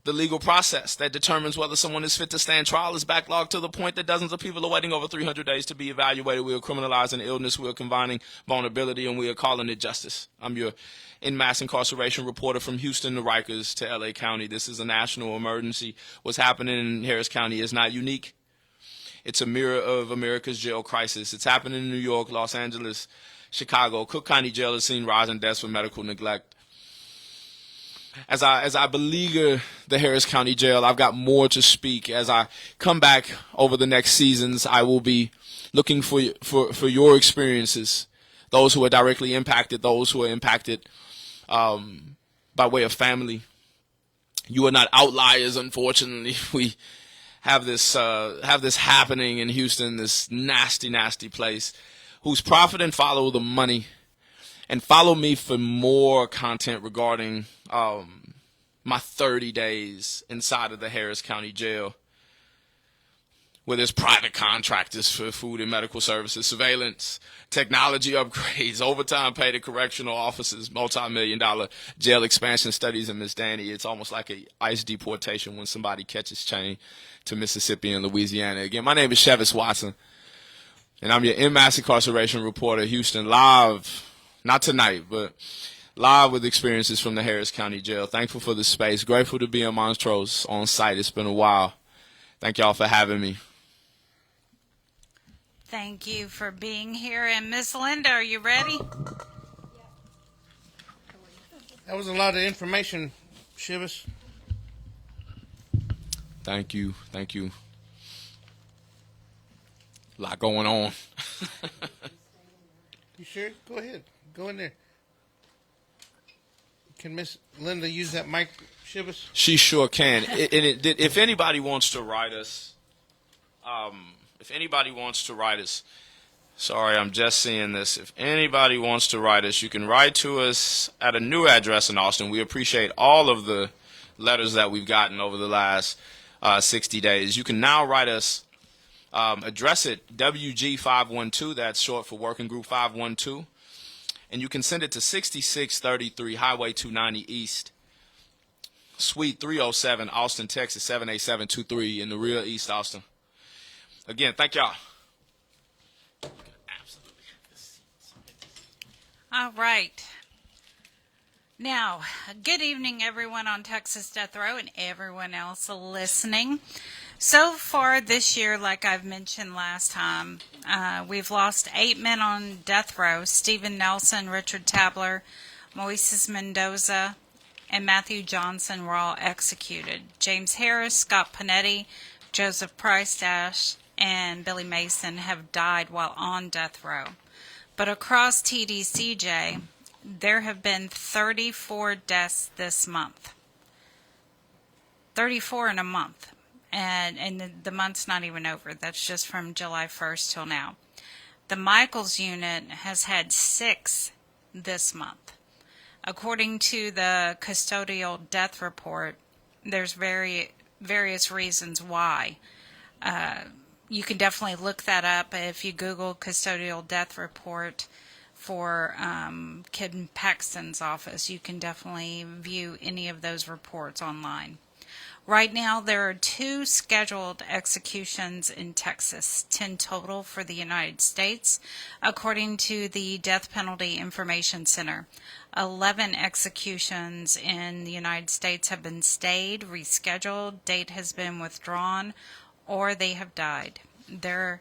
the legal process that determines whether someone is fit to stand trial, is backlogged to the point that dozens of people are waiting over 300 days to be evaluated. We are criminalizing illness, we are combining vulnerability, and we are calling it justice. I'm your in-mass incarceration reporter from Houston to Rikers to LA County. This is a national emergency. What's happening in Harris County is not unique. It's a mirror of America's jail crisis. It's happening in New York, Los Angeles, Chicago. Cook County Jail has seen rising deaths for medical neglect. As I beleaguer the Harris County Jail, I've got more to speak. As I come back over the next seasons, I will be looking for your experiences, those who are directly impacted, those who are impacted by way of family. You are not outliers, unfortunately. We have this happening in Houston, this nasty, nasty place, whose profit and follow the money. And follow me for more content regarding my 30 days inside of the Harris County Jail, where there's private contractors for food and medical services, surveillance, technology upgrades, overtime pay to correctional officers, multi-million-dollar jail expansion studies. And Miss Danny, it's almost like a ICE deportation when somebody catches chain to Mississippi and Louisiana. Again, my name is Chivas Watson, and I'm your in-mass incarceration reporter, Houston, live, not tonight, but live with experiences from the Harris County Jail. Thankful for the space. Grateful to be in Montrose on site. It's been a while. Thank y'all for having me. Thank you for being here. And Miss Linda, are you ready? That was a lot of information, Chivas. Thank you. Thank you. A lot going on. You sure? Go ahead. Go in there. Can Miss Linda use that mic, Chivas? She sure can. If anybody wants to write us, sorry, I'm just seeing this. If anybody wants to write us, you can write to us at a new address in Austin. We appreciate all of the letters that we've gotten over the last 60 days. You can now write us, address it WG512, that's short for Working Group 512. And you can send it to 6633 Highway 290 East, Suite 307, Austin, Texas, 78723 in the real East Austin. Again, thank y'all. All right. Now, good evening, everyone on Texas Death Row and everyone else listening. So far this year, like I've mentioned last time, we've lost 8 men on death row: Stephen Nelson, Richard Tabler, Moises Mendoza, and Matthew Johnson were all executed. James Harris, Scott Panetti, Joseph Price-Dash, and Billy Mason have died while on death row. But across TDCJ, there have been 34 deaths this month. 34 in a month. And the month's not even over. That's just from July 1st till now. The Michaels unit has had 6 this month. According to the custodial death report, there's various reasons why. You can definitely look that up if you Google custodial death report for Kid Paxton's office. You can definitely view any of those reports online. Right now, there are 2 scheduled executions in Texas, 10 total for the United States, according to the Death Penalty Information Center. 11 executions in the United States have been stayed, rescheduled, date has been withdrawn, or they have died. There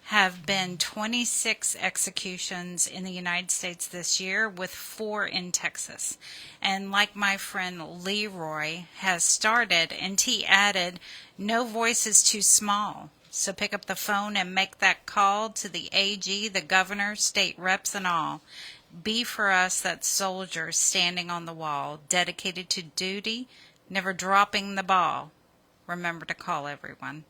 have been 26 executions in the United States this year, with 4 in Texas. And like my friend Leroy has started, and he added, no voice is too small. So pick up the phone and make that call to the AG, the governor, state reps, and all. Be for us that soldier standing on the wall, dedicated to duty, never dropping the ball. Remember to call everyone.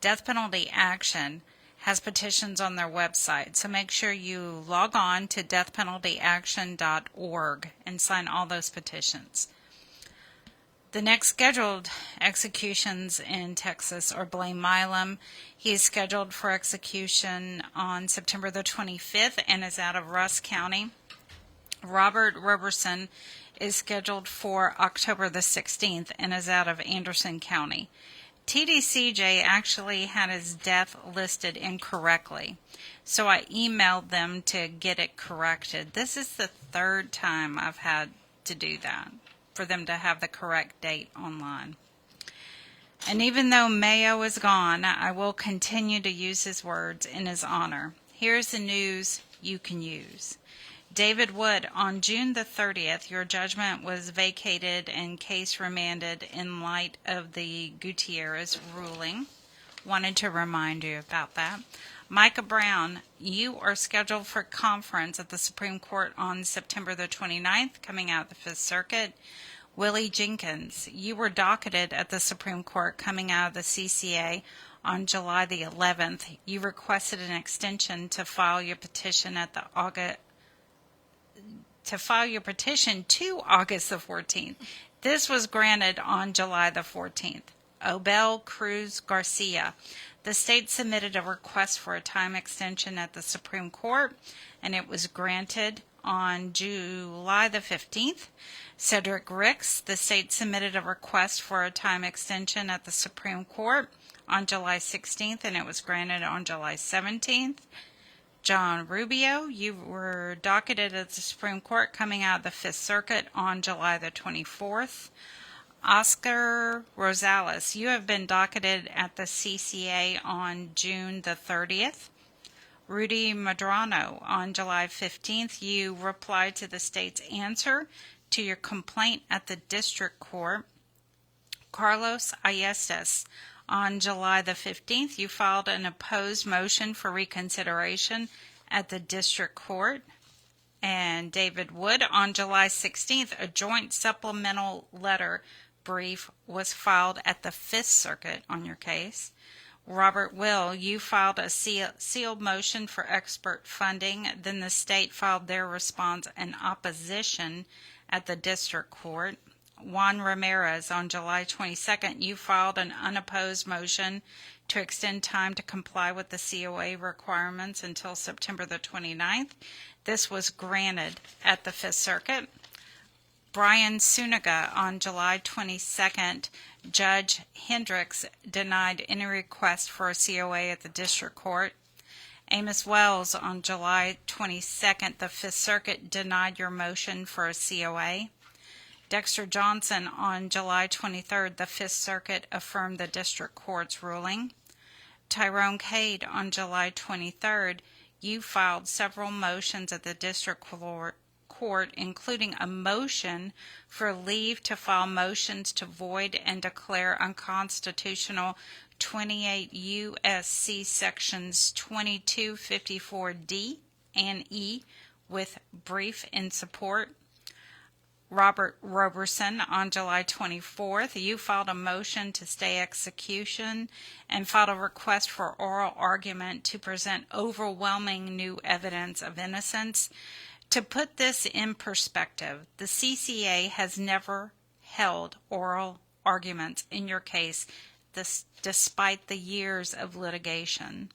Death Penalty Action has petitions on their website, so make sure you log on to deathpenaltyaction.org and sign all those petitions. The next scheduled executions in Texas are Blaine Milam. He is scheduled for execution on September the 25th and is out of Russ County. Robert Robertson is scheduled for October the 16th and is out of Anderson County. TDCJ actually had his death listed incorrectly, so I emailed them to get it corrected. This is the third time I've had to do that, for them to have the correct date online. And even though Mayo is gone, I will continue to use his words in his honor. Here's the news you can use. David Wood, on June the 30th, your judgment was vacated and case remanded in light of the Gutierrez ruling. Wanted to remind you about that. Micah Brown, you are scheduled for conference at the Supreme Court on September the 29th, coming out of the Fifth Circuit. Willie Jenkins, you were docketed at the Supreme Court coming out of the CCA on July the 11th. You requested an extension to file your petition to August the 14th. This was granted on July the 14th. Obel Cruz Garcia, the state submitted a request for a time extension at the Supreme Court, and it was granted on July the 15th. Cedric Ricks, the state submitted a request for a time extension at the Supreme Court on July 16th, and it was granted on July 17th. John Rubio, you were docketed at the Supreme Court coming out of the Fifth Circuit on July the 24th. Oscar Rosales, you have been docketed at the CCA on June the 30th. Rudy Madrano, on July 15th, you replied to the state's answer to your complaint at the district court. Carlos Ayestas, on July the 15th, you filed an opposed motion for reconsideration at the district court. And David Wood, on July 16th, a joint supplemental letter brief was filed at the Fifth Circuit on your case. Robert Will, you filed a sealed motion for expert funding. Then the state filed their response in opposition at the district court. Juan Ramirez, on July 22nd, you filed an unopposed motion to extend time to comply with the COA requirements until September the 29th. This was granted at the Fifth Circuit. Brian Suniga, on July 22nd, Judge Hendricks denied any request for a COA at the district court. Amos Wells, on July 22nd, the Fifth Circuit denied your motion for a COA. Dexter Johnson, on July 23rd, the Fifth Circuit affirmed the district court's ruling. Tyrone Cade, on July 23rd, you filed several motions at the district court, including a motion for leave to file motions to void and declare unconstitutional 28 U.S.C. sections 2254D and E with brief in support. Robert Robertson, on July 24th, you filed a motion to stay execution and filed a request for oral argument to present overwhelming new evidence of innocence. To put this in perspective, the CCA has never held oral arguments in your case, despite the years of litigation.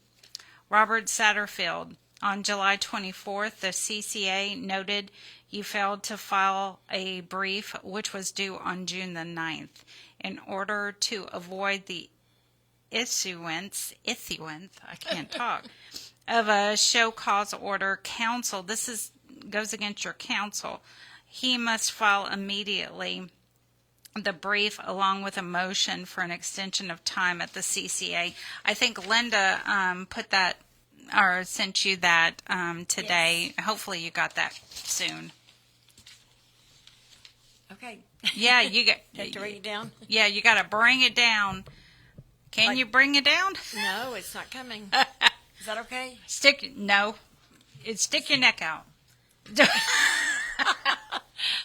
Robert Satterfield, on July 24th, the CCA noted you failed to file a brief which was due on June the 9th. In order to avoid the issuance, I can't talk, of a show cause order, counsel, goes against your counsel. He must file immediately the brief along with a motion for an extension of time at the CCA. I think Linda put that or sent you that today. Yes. Hopefully you got that soon. Okay. Yeah, you got to bring it down. Yeah, you got to bring it down. Can you bring it down? No, it's not coming. Is that okay? Stick your neck out.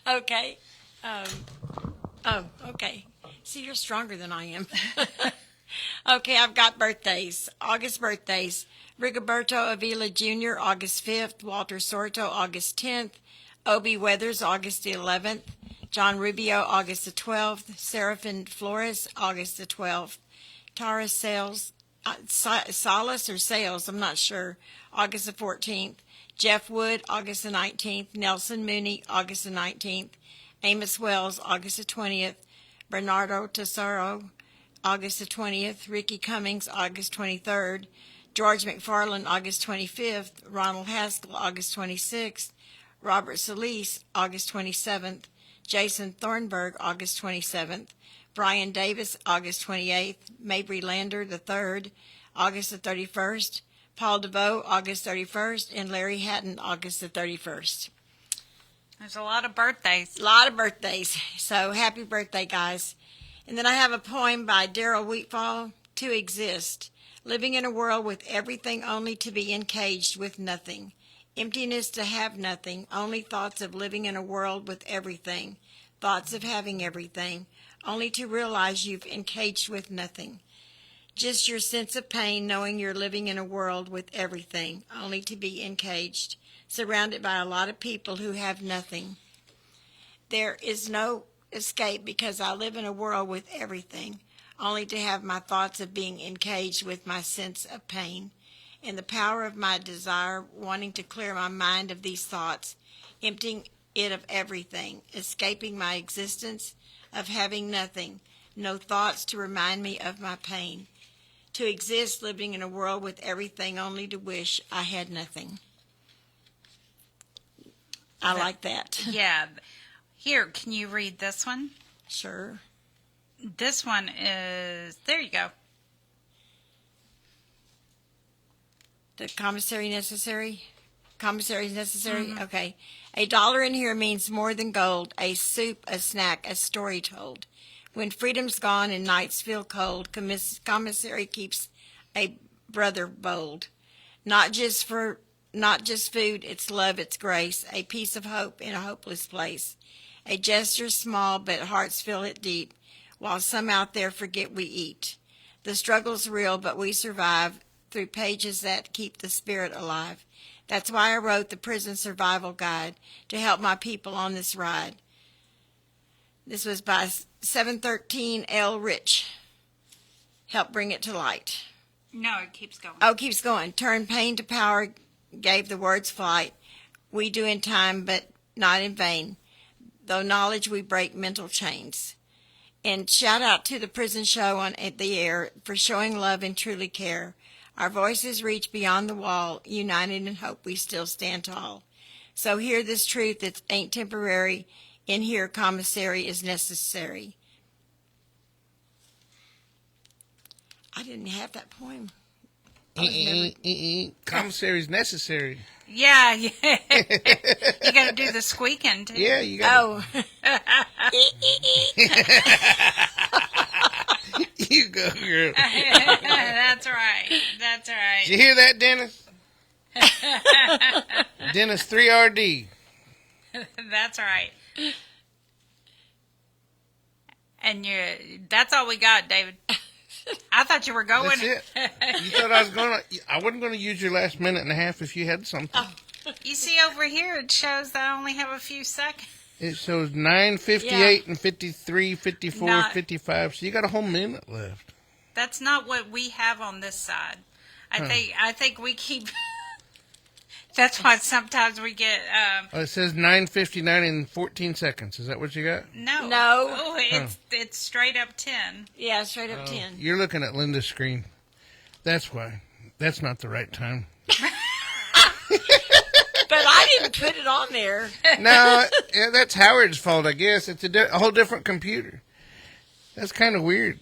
Okay. Okay. See, you're stronger than I am. Okay, I've got birthdays. August birthdays. Rigoberto Avila Jr., August 5th. Walter Sorto, August 10th. Obie Weathers, August the 11th. John Rubio, August the 12th. Seraphin Flores, August the 12th. Tara Sales, Salas or Sales, I'm not sure, August the 14th. Jeff Wood, August the 19th. Nelson Mooney, August the 19th. Amos Wells, August the 20th. Bernardo Tesoro, August the 20th. Ricky Cummings, August 23rd. George McFarland, August 25th. Ronald Haskell, August 26th. Robert Solis, August 27th. Jason Thornburg, August 27th. Brian Davis, August 28th. Mabry Lander, the 3rd, August the 31st. Paul DeVoe, August 31st. And Larry Hatton, August the 31st. There's a lot of birthdays. A lot of birthdays. So happy birthday, guys. And then I have a poem by Daryl Wheatfall, To Exist. Living in a world with everything only to be encaged with nothing. Emptiness to have nothing. Only thoughts of living in a world with everything. Thoughts of having everything. Only to realize you've encaged with nothing. Just your sense of pain knowing you're living in a world with everything. Only to be encaged. Surrounded by a lot of people who have nothing. There is no escape because I live in a world with everything, only to have my thoughts of being encaged with my sense of pain, and the power of my desire wanting to clear my mind of these thoughts, emptying it of everything, escaping my existence of having nothing, no thoughts to remind me of my pain, to exist living in a world with everything only to wish I had nothing. I like that. Yeah. Here, can you read this one? Sure. This one is, there you go. The commissary necessary? Commissary is necessary? Mm-hmm. Okay. $1 in here means more than gold. A soup, a snack, a story told. When freedom's gone and nights feel cold, commissary keeps a brother bold. Not just food, it's love, it's grace. A piece of hope in a hopeless place. A gesture small, but hearts feel it deep, while some out there forget we eat. The struggle's real, but we survive through pages that keep the spirit alive. That's why I wrote the Prison Survival Guide, to help my people on this ride. This was by 713 L. Rich. Help bring it to light. No, it keeps going. Oh, it keeps going. Turn pain to power, gave the words flight. We do in time, but not in vain. Though knowledge we break mental chains. And shout out to the prison show on the air for showing love and truly care. Our voices reach beyond the wall, united in hope we still stand tall. So hear this truth that ain't temporary. In here, commissary is necessary. I didn't have that poem. Commissary is necessary. Yeah. You got to do the squeaking, too. Yeah, you got You go, girl. That's right. Did you hear that, Dennis? Dennis 3RD. That's right. And that's all we got, David. I thought you were going. That's it. You thought I wasn't going to use your last minute and a half if you had something. Oh. You see over here, it shows that I only have a few seconds. It shows 9:58 and 53, 54, 55. So you got a whole minute left. That's not what we have on this side. I think we keep. That's why sometimes we get. It says 9:59 and 14 seconds. Is that what you got? No. Oh, it's straight up 10. Yeah, straight up 10. You're looking at Linda's screen. That's why. That's not the right time. But I didn't put it on there. No, that's Howard's fault, I guess. It's a whole different computer. That's kind of weird.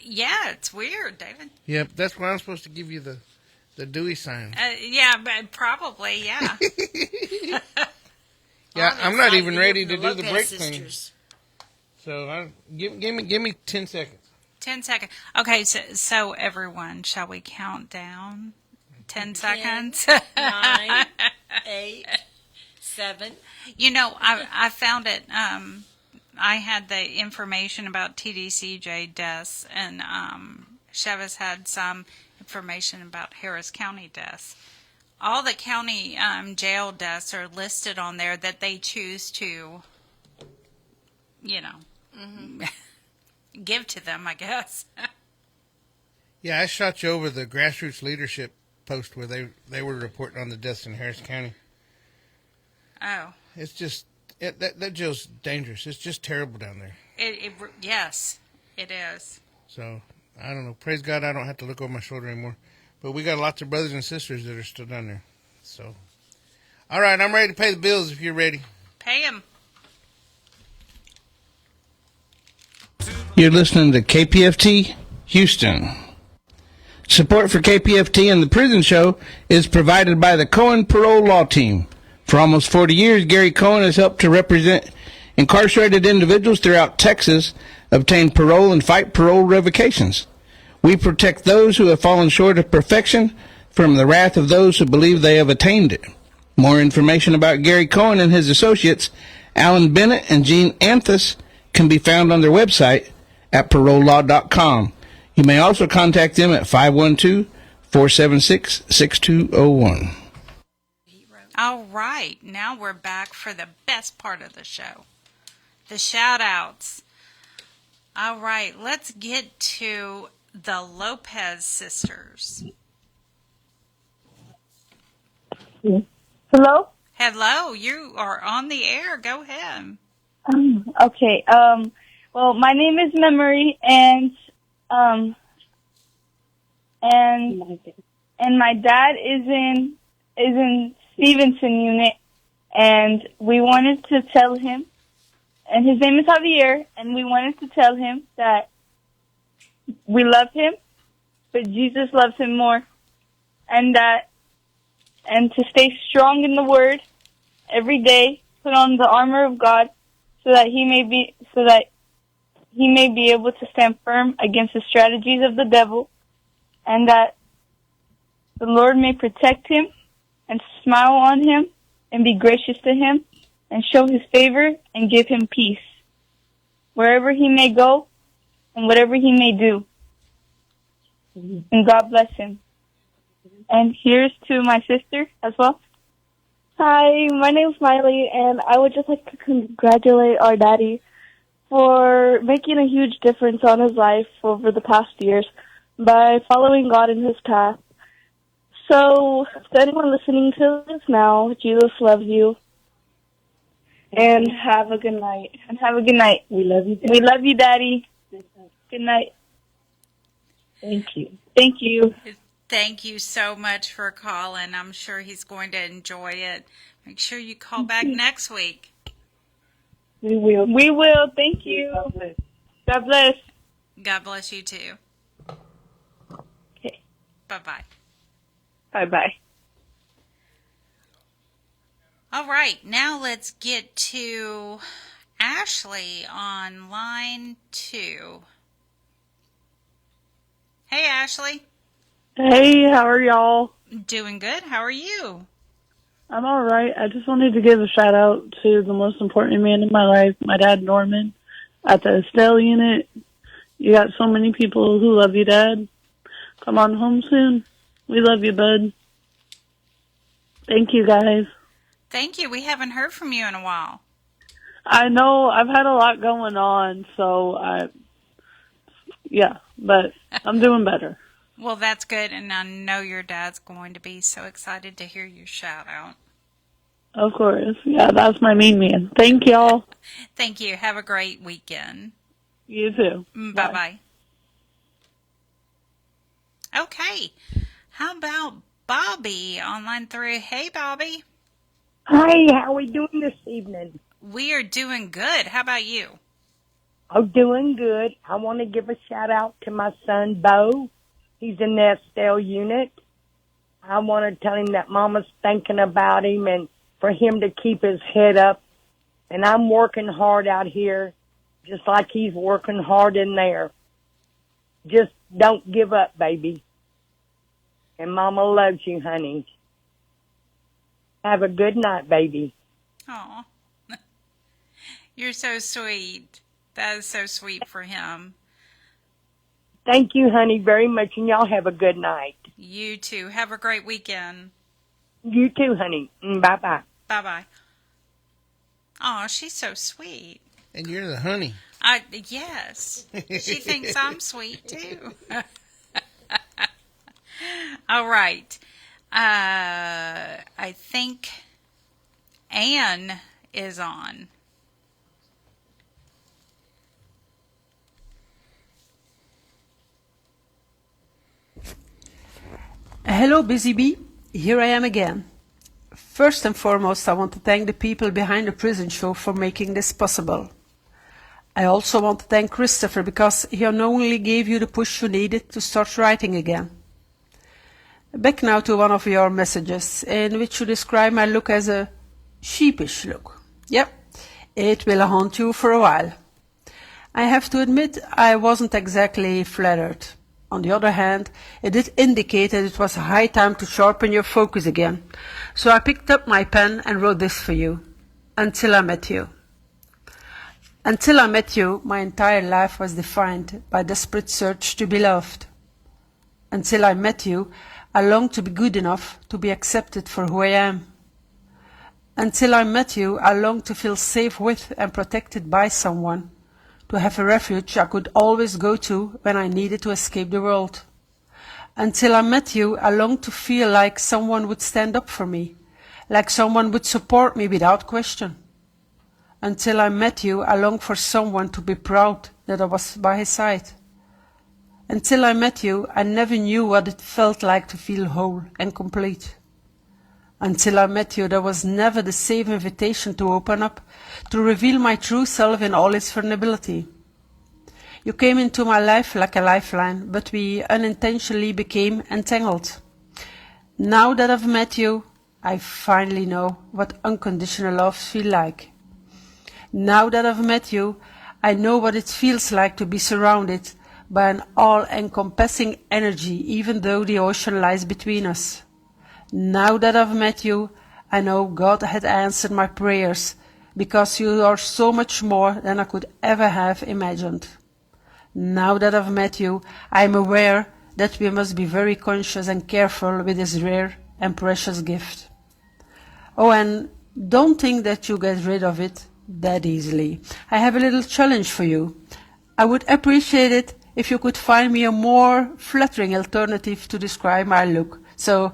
Yeah, it's weird, David. Yep, that's why I'm supposed to give you the Dewey sign. Yeah, but probably, yeah. Yeah, I'm not even ready to do the break thing. So give me 10 seconds. 10 seconds. Okay, so everyone, shall we count down? 10 seconds. 9, 8, 7. You know, I found it. I had the information about TDCJ deaths, and Chivas had some information about Harris County deaths. All the county jail deaths are listed on there that they choose to, give to them, I guess. Yeah, I shot you over the grassroots leadership post where they were reporting on the deaths in Harris County. Oh. It's just that jail's dangerous. It's just terrible down there. Yes, it is. So I don't know. Praise God, I don't have to look over my shoulder anymore. But we got lots of brothers and sisters that are still down there. So, all right, I'm ready to pay the bills if you're ready. Pay them. You're listening to KPFT Houston. Support for KPFT and the Prison Show is provided by the Cohen Parole Law Team. For almost 40 years, Gary Cohen has helped to represent incarcerated individuals throughout Texas, obtain parole, and fight parole revocations. We protect those who have fallen short of perfection from the wrath of those who believe they have attained it. More information about Gary Cohen and his associates, Alan Bennett and Gene Anthus, can be found on their website at parolelaw.com. You may also contact them at 512-476-6201. All right, now we're back for the best part of the show, the shout-outs. All right, let's get to the Lopez sisters. Hello? Hello, you are on the air. Go ahead. Okay. Well, my name is Memory, and my dad is in Stevenson unit, and we wanted to tell him, and his name is Javier, and we wanted to tell him that we love him, but Jesus loves him more, and to stay strong in the Word every day, put on the armor of God, so that he may be able to stand firm against the strategies of the devil, and that the Lord may protect him and smile on him and be gracious to him and show his favor and give him peace wherever he may go and whatever he may do. And God bless him. And here's to my sister as well. Hi, my name's Miley, and I would just like to congratulate our daddy for making a huge difference on his life over the past years by following God in his path. So, to anyone listening to this now, Jesus loves you. And have a good night. And have a good night. We love you, Daddy. We love you, Daddy. Good night. Thank you. Thank you. Thank you so much for calling. I'm sure he's going to enjoy it. Make sure you call back next week. We will. We will. Thank you. God bless. God bless. God bless you too. Okay. Bye-bye. Bye-bye. All right, now let's get to Ashley on line 2. Hey, Ashley. Hey, how are y'all? Doing good. How are you? I'm all right. I just wanted to give a shout out to the most important man in my life, my dad, Norman, at the Estelle unit. You got so many people who love you, Dad. Come on home soon. We love you, bud. Thank you, guys. Thank you. We haven't heard from you in a while. I know. I've had a lot going on, so but I'm doing better. Well, that's good, and I know your dad's going to be so excited to hear your shout out. Of course. Yeah, that's my main man. Thank y'all. Thank you. Have a great weekend. You too. Bye-bye. Okay. How about Bobby on line 3? Hey, Bobby. Hi, how are we doing this evening? We are doing good. How about you? I'm doing good. I want to give a shout out to my son, Bo. He's in the Estelle unit. I want to tell him that Mama's thinking about him and for him to keep his head up. And I'm working hard out here, just like he's working hard in there. Just don't give up, baby. And Mama loves you, honey. Have a good night, baby. Oh, you're so sweet. That is so sweet for him. Thank you, honey, very much, and y'all have a good night. You too. Have a great weekend. You too, honey. Bye-bye. Bye-bye. Oh, she's so sweet. And you're the honey. Yes. She thinks I'm sweet, too. All right. I think Anne is on. Hello, Busy Bee. Here I am again. First and foremost, I want to thank the people behind the prison show for making this possible. I also want to thank Christopher because he not only gave you the push you needed to start writing again. Back now to one of your messages, in which you describe my look as a sheepish look. Yep, it will haunt you for a while. I have to admit I wasn't exactly flattered. On the other hand, it did indicate that it was high time to sharpen your focus again. So I picked up my pen and wrote this for you. Until I met you. Until I met you, my entire life was defined by desperate search to be loved. Until I met you, I longed to be good enough to be accepted for who I am. Until I met you, I longed to feel safe with and protected by someone, to have a refuge I could always go to when I needed to escape the world. Until I met you, I longed to feel like someone would stand up for me, like someone would support me without question. Until I met you, I longed for someone to be proud that I was by his side. Until I met you, I never knew what it felt like to feel whole and complete. Until I met you, there was never the safe invitation to open up, to reveal my true self in all its vulnerability. You came into my life like a lifeline, but we unintentionally became entangled. Now that I've met you, I finally know what unconditional love feels like. Now that I've met you, I know what it feels like to be surrounded by an all-encompassing energy, even though the ocean lies between us. Now that I've met you, I know God had answered my prayers, because you are so much more than I could ever have imagined. Now that I've met you, I am aware that we must be very conscious and careful with this rare and precious gift. Oh, and don't think that you get rid of it that easily. I have a little challenge for you. I would appreciate it if you could find me a more flattering alternative to describe my look. So,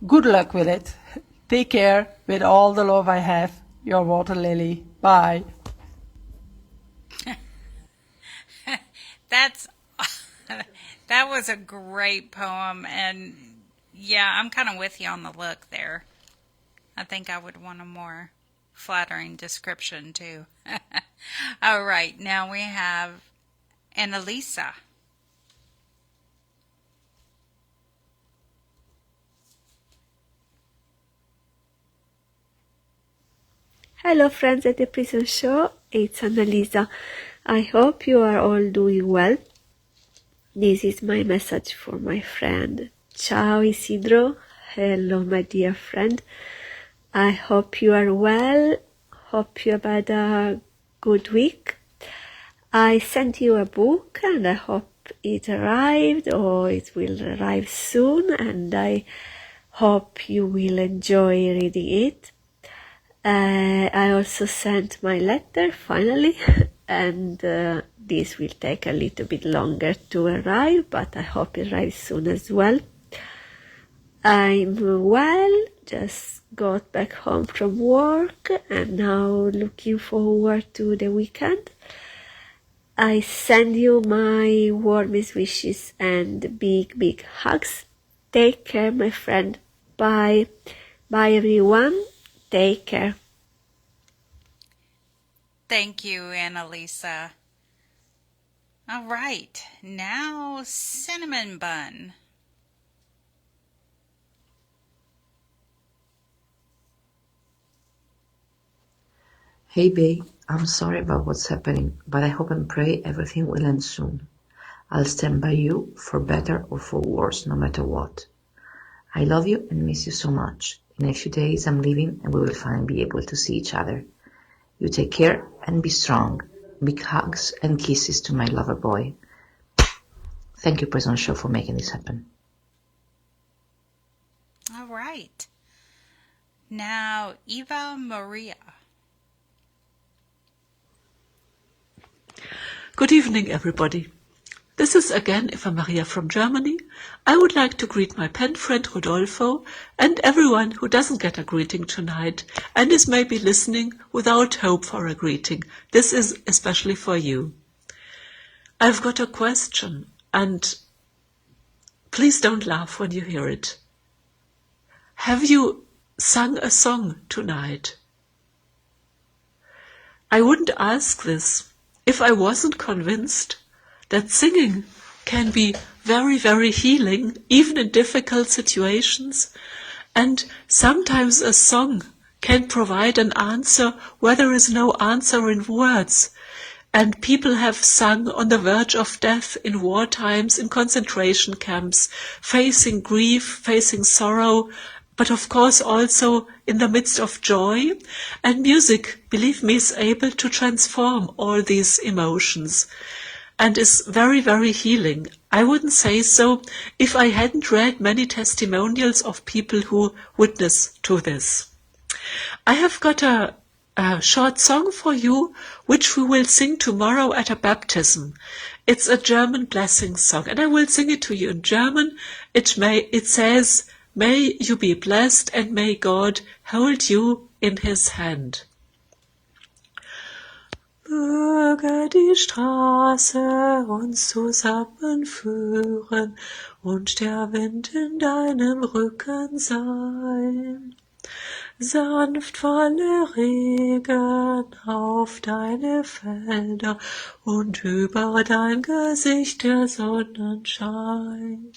good luck with it. Take care with all the love I have. Your water lily. Bye. That was a great poem, and yeah, I'm kind of with you on the look there. I think I would want a more flattering description too. All right, now we have Annalisa. Hello friends at the prison show, it's Annalisa. I hope you are all doing well. This is my message for my friend. Ciao Isidro, hello my dear friend. I hope you are well, hope you have had a good week. I sent you a book and I hope it arrived or it will arrive soon, and I hope you will enjoy reading it. I also sent my letter finally, and this will take a little bit longer to arrive, but I hope it arrives soon as well. I'm well, just got back home from work and now looking forward to the weekend. I send you my warmest wishes and big hugs. Take care, my friend. Bye. Bye, everyone. Take care. Thank you, Annalisa. All right, now Cinnamon Bun. Hey babe, I'm sorry about what's happening, but I hope and pray everything will end soon. I'll stand by you for better or for worse, no matter what. I love you and miss you so much. In a few days I'm leaving and we will finally be able to see each other. You take care and be strong. Big hugs and kisses to my lover boy. Thank you, Prison Show, for making this happen. All right. Now, Eva Maria. Good evening, everybody. This is again Eva Maria from Germany. I would like to greet my pen friend Rodolfo and everyone who doesn't get a greeting tonight and is maybe listening without hope for a greeting. This is especially for you. I've got a question, and please don't laugh when you hear it. Have you sung a song tonight? I wouldn't ask this if I wasn't convinced that singing can be very, very healing, even in difficult situations, and sometimes a song can provide an answer where there is no answer in words. And people have sung on the verge of death in war times, in concentration camps, facing grief, facing sorrow, but of course also in the midst of joy. And music, believe me, is able to transform all these emotions and is very, very healing. I wouldn't say so if I hadn't read many testimonials of people who witness to this. I have got a short song for you, which we will sing tomorrow at a baptism. It's a German blessing song, and I will sing it to you in German. It says, "May you be blessed and may God hold you in his hand." Möge die Straße uns zusammenführen und der Wind in deinem Rücken sein. Sanft falle Regen auf deine Felder und über dein Gesicht der Sonnenschein.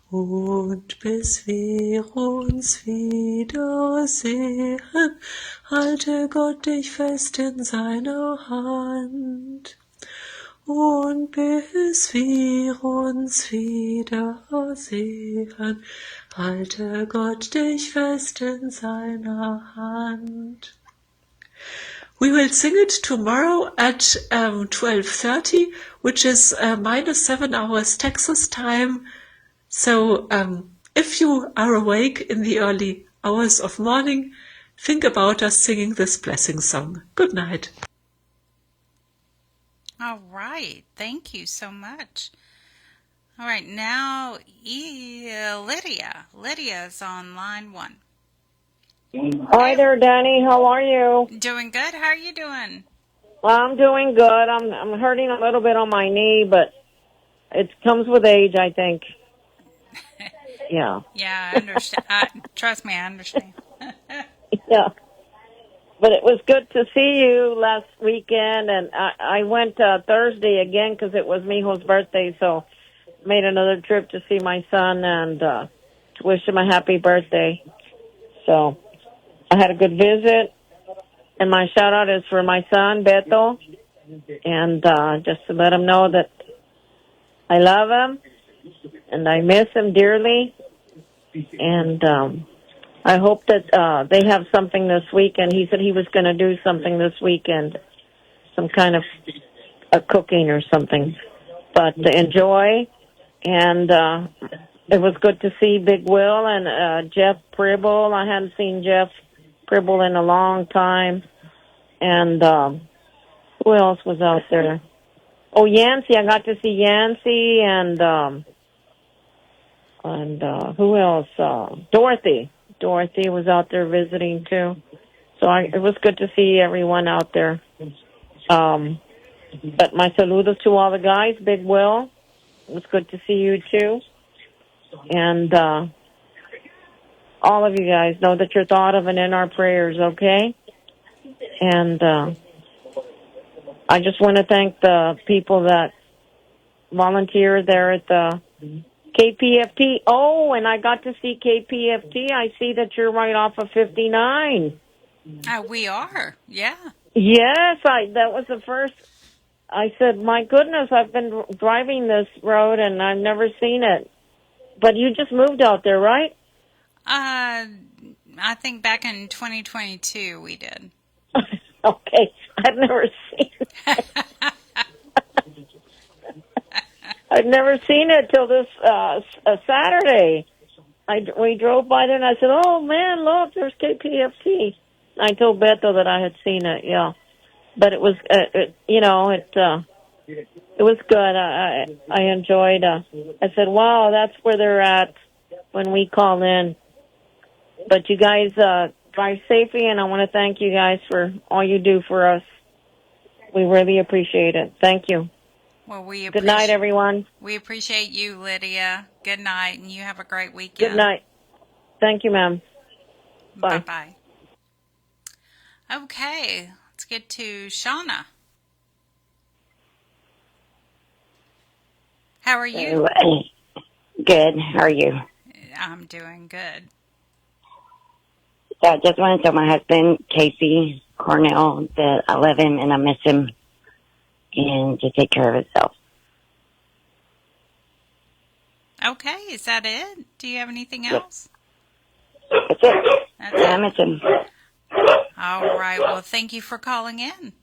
Und bis wir uns wiedersehen, halte Gott dich fest in seiner Hand. Und bis wir uns wiedersehen, halte Gott dich fest in seiner Hand. We will sing it tomorrow at 12:30, which is -7 hours Texas time. So if you are awake in the early hours of morning, think about us singing this blessing song. Good night. All right. Thank you so much. All right. Now, Lydia. Lydia's on line 1. Hi there, Danny. How are you? Doing good. How are you doing? Well, I'm doing good. I'm hurting a little bit on my knee, but it comes with age, I think. Yeah. Yeah, I understand. Trust me, I understand. Yeah. But it was good to see you last weekend, and I went Thursday again because it was Mijo's birthday, so made another trip to see my son and to wish him a happy birthday. So I had a good visit, and my shout-out is for my son, Beto, and just to let him know that I love him, and I miss him dearly, and I hope that they have something this weekend. He said he was going to do something this weekend, some kind of a cooking or something. But enjoy, and it was good to see Big Will and Jeff Pribble. I hadn't seen Jeff Pribble in a long time. And who else was out there? Oh, Yancey. I got to see Yancey and who else? Dorothy. Dorothy was out there visiting too. So it was good to see everyone out there. But my saludos to all the guys. Big Will, it was good to see you too. And all of you guys know that you're thought of and in our prayers, okay? And I just want to thank the people that volunteered there at the KPFT. Oh, and I got to see KPFT. I see that you're right off of 59. We are, yeah. Yes, that was the first. I said, my goodness, I've been driving this road and I've never seen it. But you just moved out there, right? I think back in 2022 we did. Okay, I've never seen it. I've never seen it till this Saturday. We drove by there and I said, "Oh man, look, there's KPFT." I told Beto that I had seen it. Yeah, but it was, it was good. I enjoyed. I said, "Wow, that's where they're at when we call in." But you guys drive safely, and I want to thank you guys for all you do for us. We really appreciate it. Thank you. Well, Good night, everyone. We appreciate you, Lydia. Good night, and you have a great weekend. Good night. Thank you, ma'am. Bye. Bye-bye. Okay, let's get to Shauna. How are you? Good. How are you? I'm doing good. So I just want to tell my husband, Casey Cornell, that I love him and I miss him, and to take care of himself. Okay, is that it? Do you have anything else? That's it. I miss him. All right. Well, thank you for calling in.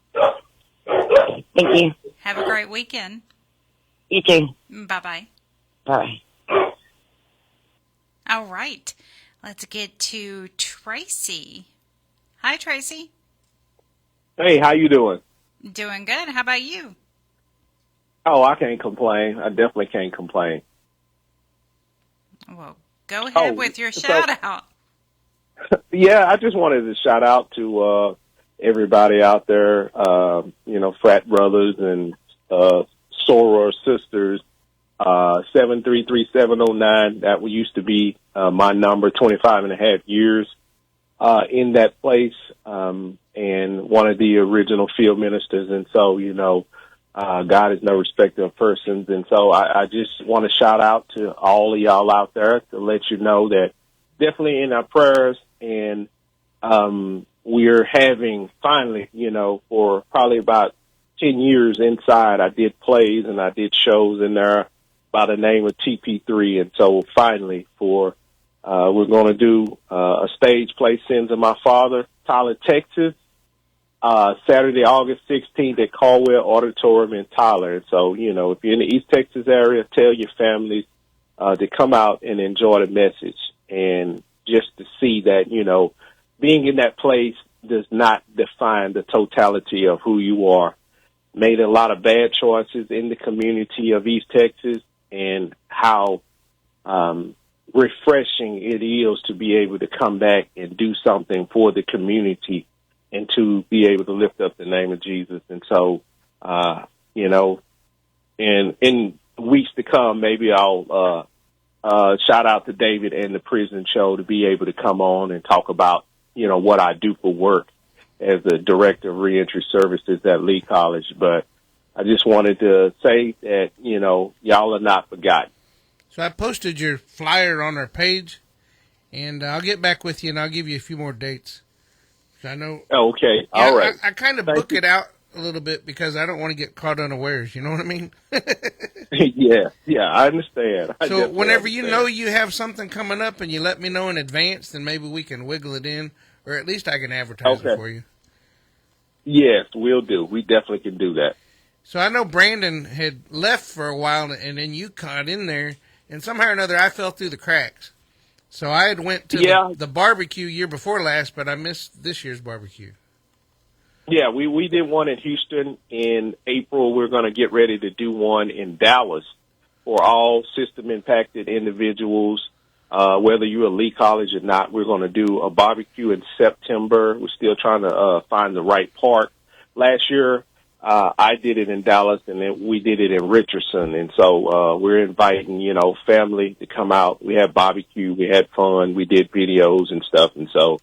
Thank you. Have a great weekend. You too. Bye-bye. Bye. All right. Let's get to Tracy. Hi, Tracy. Hey, how you doing? Doing good. How about you? Oh, I can't complain. I definitely can't complain. Well, go ahead with your shout-out. Yeah, I just wanted to shout out to everybody out there, frat brothers and soror sisters. 733-709, that used to be my number, 25 and a half years in that place, and one of the original field ministers. And so, God is no respecter of persons. And so I just want to shout out to all of y'all out there to let you know that definitely in our prayers. And we're having finally, for probably about 10 years inside, I did plays and I did shows in there by the name of TP3. And so finally we're going to do a stage play, Sins of My Father, Tyler, Texas, Saturday, August 16th at Caldwell Auditorium in Tyler. And so, if you're in the East Texas area, tell your families to come out and enjoy the message. And just to see that, being in that place does not define the totality of who you are. Made a lot of bad choices in the community of East Texas, and how refreshing it is to be able to come back and do something for the community and to be able to lift up the name of Jesus. And so, and in weeks to come, maybe I'll shout out to David and the Prison Show to be able to come on and talk about, what I do for work as the Director of Reentry Services at Lee College. But I just wanted to say that, y'all are not forgotten. So I posted your flyer on our page, and I'll get back with you, and I'll give you a few more dates. I know. Okay, all right. I kind of book it out a little bit because I don't want to get caught unawares. You know what I mean? Yeah, I understand. So whenever you know you have something coming up and you let me know in advance, then maybe we can wiggle it in, or at least I can advertise it for you. Yes, we'll do. We definitely can do that. So I know Brandon had left for a while, and then you caught in there, and somehow or another I fell through the cracks. So I had went to the barbecue year before last, but I missed this year's barbecue. Yeah, we did one in Houston in April. We're going to get ready to do one in Dallas for all system-impacted individuals, whether you're a Lee College or not. We're going to do a barbecue in September. We're still trying to find the right park. Last year, I did it in Dallas, and then we did it in Richardson. And so we're inviting, family to come out. We had barbecue. We had fun. We did videos and stuff. And so,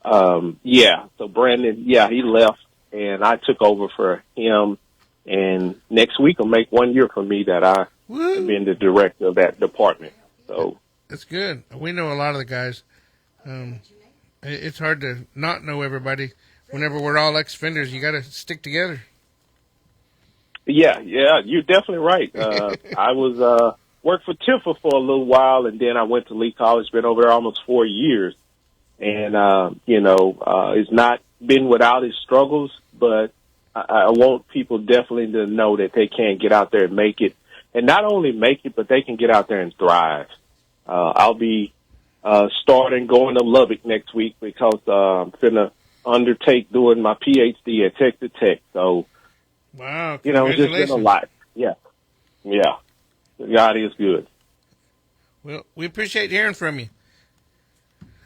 so Brandon, he left, and I took over for him. And next week will make 1 year for me that I have been the director of that department. So that's good. We know a lot of the guys. It's hard to not know everybody. Whenever we're all ex-offenders, you got to stick together. Yeah, you're definitely right. I worked for Tifa for a little while, and then I went to Lee College, been over there almost 4 years. and it's not been without its struggles, but I want people definitely to know that they can get out there and make it, and not only make it, but they can get out there and thrive. I'll be starting going to Lubbock next week because I'm finna undertake doing my PhD at Texas Tech. So, wow, it's just been a lot. Yeah. God is good. Well, we appreciate hearing from you.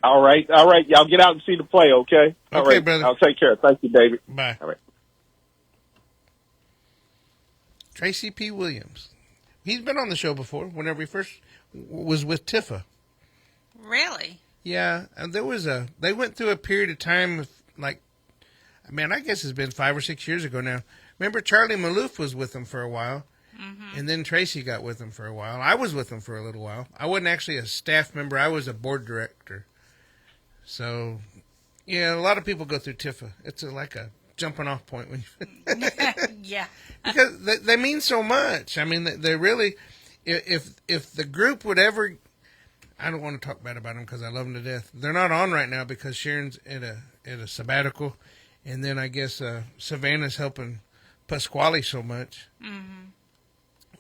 All right. Y'all get out and see the play, okay? All Okay, right, brother. I'll take care. Thank you, David. Bye. All right. Tracy P. Williams. He's been on the show before whenever he first was with Tifa. Really? Yeah, and they went through a period of time of, I guess it's been 5 or 6 years ago now. Remember Charlie Maloof was with them for a while, and then Tracy got with them for a while. I was with them for a little while. I wasn't actually a staff member. I was a board director. So, yeah, a lot of people go through Tifa. It's like a jumping off point when you yeah, because they mean so much. I mean, they really, if the group would ever, I don't want to talk bad about them because I love them to death. They're not on right now because Sharon's at a sabbatical, and then I guess Savannah's helping Pasquale so much. Mm-hmm.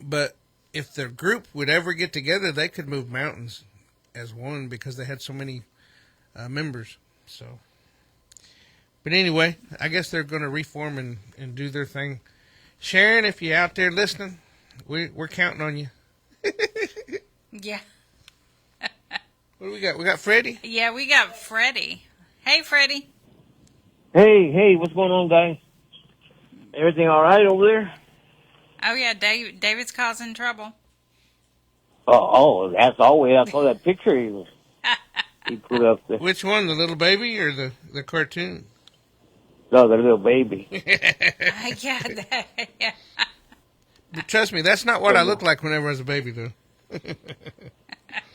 But if the group would ever get together, they could move mountains as one because they had so many members. So, but anyway, I guess they're going to reform and do their thing. Sharon, if you're out there listening, we're counting on you. Yeah. What do we got? We got Freddie? Yeah, we got Freddie. Hey, Freddie. Hey, what's going on, guys? Everything all right over there? Oh, yeah, David's causing trouble. Oh, that's always. I saw that picture he put up there. Which one, the little baby or the cartoon? No, the little baby. Yeah. But trust me, that's not what I look like whenever I was a baby, though.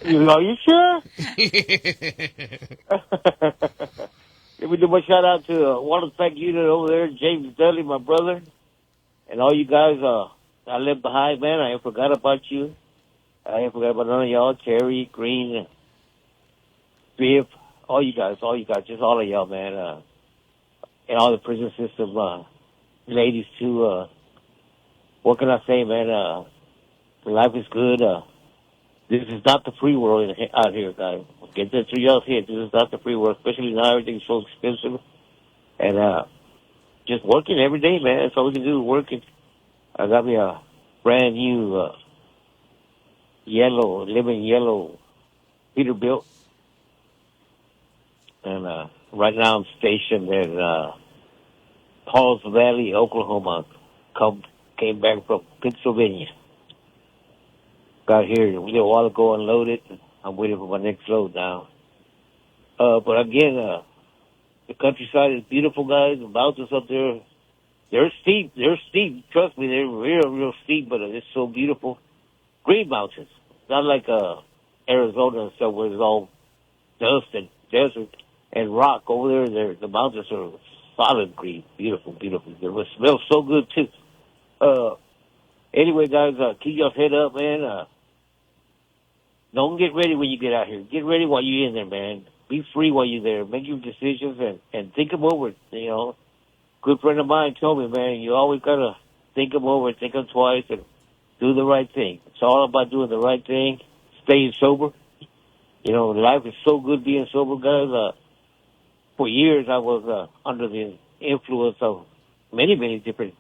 Are you sure? Let me do my shout out to I want to thank you over there, James Dudley, my brother, and all you guys I left behind, man. I ain't forgot about you. I ain't forgot about none of y'all, Terry, Green, Biff, all you guys, just all of y'all, man, and all the prison system ladies too. What can I say, man? Life is good. This is not the free world out here, guys. Get that through y'all's head. This is not the free world, especially now everything's so expensive. And just working every day, man. That's all we can do, working. I got me a brand new living yellow Peterbilt. And right now I'm stationed at Pauls Valley, Oklahoma. Came back from Pennsylvania. Got here a little while ago, unloaded. I'm waiting for my next load now. But again, the countryside is beautiful, guys. The mountains up there, they're steep. Trust me, they're real steep, but it's so beautiful. Green mountains. Not like Arizona and stuff where it's all dust and desert and rock. Over there, the mountains are solid green. Beautiful. It smells so good, too. Anyway, guys, keep your head up, man. Don't get ready when you get out here. Get ready while you're in there, man. Be free while you're there. Make your decisions and think them over. You know, good friend of mine told me, man, you always gotta think them over, think them twice, and do the right thing. It's all about doing the right thing, staying sober. You know, life is so good being sober, guys. For years, I was under the influence of many different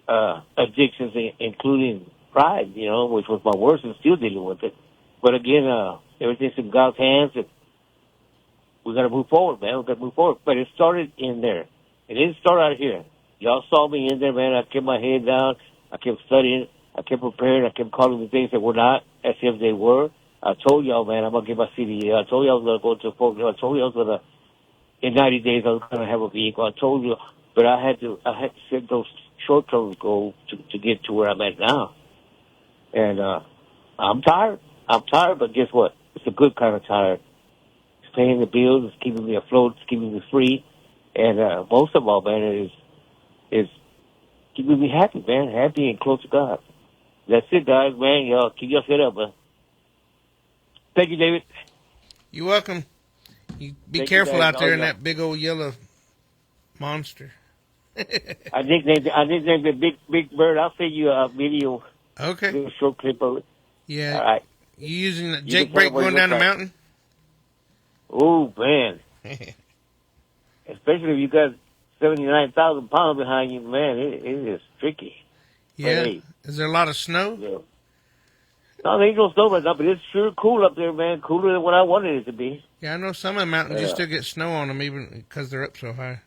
addictions, including pride, you know, which was my worst, and still dealing with it. But again, everything's in God's hands, and we got to move forward, man. We got to move forward. But it started in there. It didn't start out here. Y'all saw me in there, man. I kept my head down. I kept studying. I kept preparing. I kept calling the things that were not as if they were. I told y'all, man, I'm going to get my CDA. I told y'all I was going to go to a program. I told you I was going to, in 90 days, I was going to have a vehicle. I told you, but I had to set those short-term goals to get to where I'm at now. And I'm tired. But guess what? It's a good kind of tired. It's paying the bills. It's keeping me afloat. It's keeping me free. And most of all, man, is keeping me happy, man. Happy and close to God. That's it, guys, man. Y'all keep your head up, man. Thank you, David. You're welcome. You be Thank you, careful guys. out there Oh, in yeah. that big old yellow monster. I nicknamed the big bird. I'll send you a video. Okay. Little short clip of it. Yeah. All right. You using the You Jake can brake tell what going it down the looks like. mountain? Oh man. Especially if you got 79,000 pounds behind you, man, it is tricky. Yeah. But, hey, Is there a lot of snow? yeah. No, there ain't no snow right now, but it's sure cool up there, man. Cooler than what I wanted it to be. Yeah, I know some of the mountains you Yeah. still get snow on them even because they're up so high.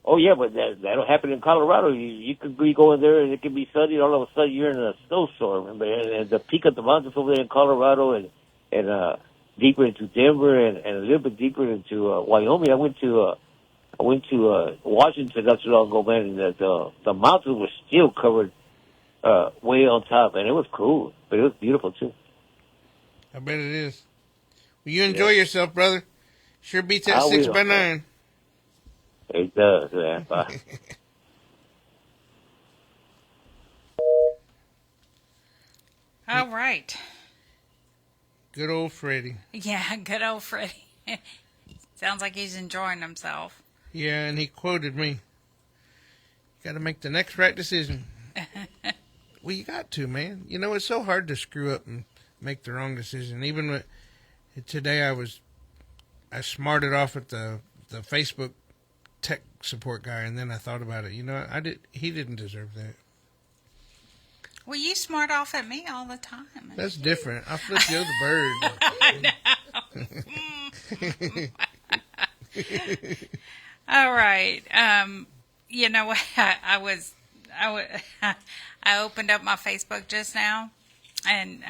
Oh yeah, but that'll happen in Colorado. You could be going there and it can be sunny, and all of a sudden you're in a snowstorm. And the peak of the mountains over there in Colorado and deeper into Denver and a little bit deeper into Wyoming. I went to Washington not too long ago, man, and the mountains were still covered way on top, and it was cool, but it was beautiful too. I bet it is. Well, you enjoy yourself, brother. Sure beats that I 6 will. by 9. It does, man. Bye. All right. Good old Freddie. Yeah, good old Freddie. Sounds like he's enjoying himself. Yeah, and he quoted me. Got to make the next right decision. Well, you got to, man. You know, it's so hard to screw up and make the wrong decision. Even with, today I smarted off at the Facebook tech support guy, and then I thought about it. You know, he didn't deserve that. Well, you smart off at me all the time. That's different. I flip you the bird. All right. You know what? I opened up my Facebook just now, and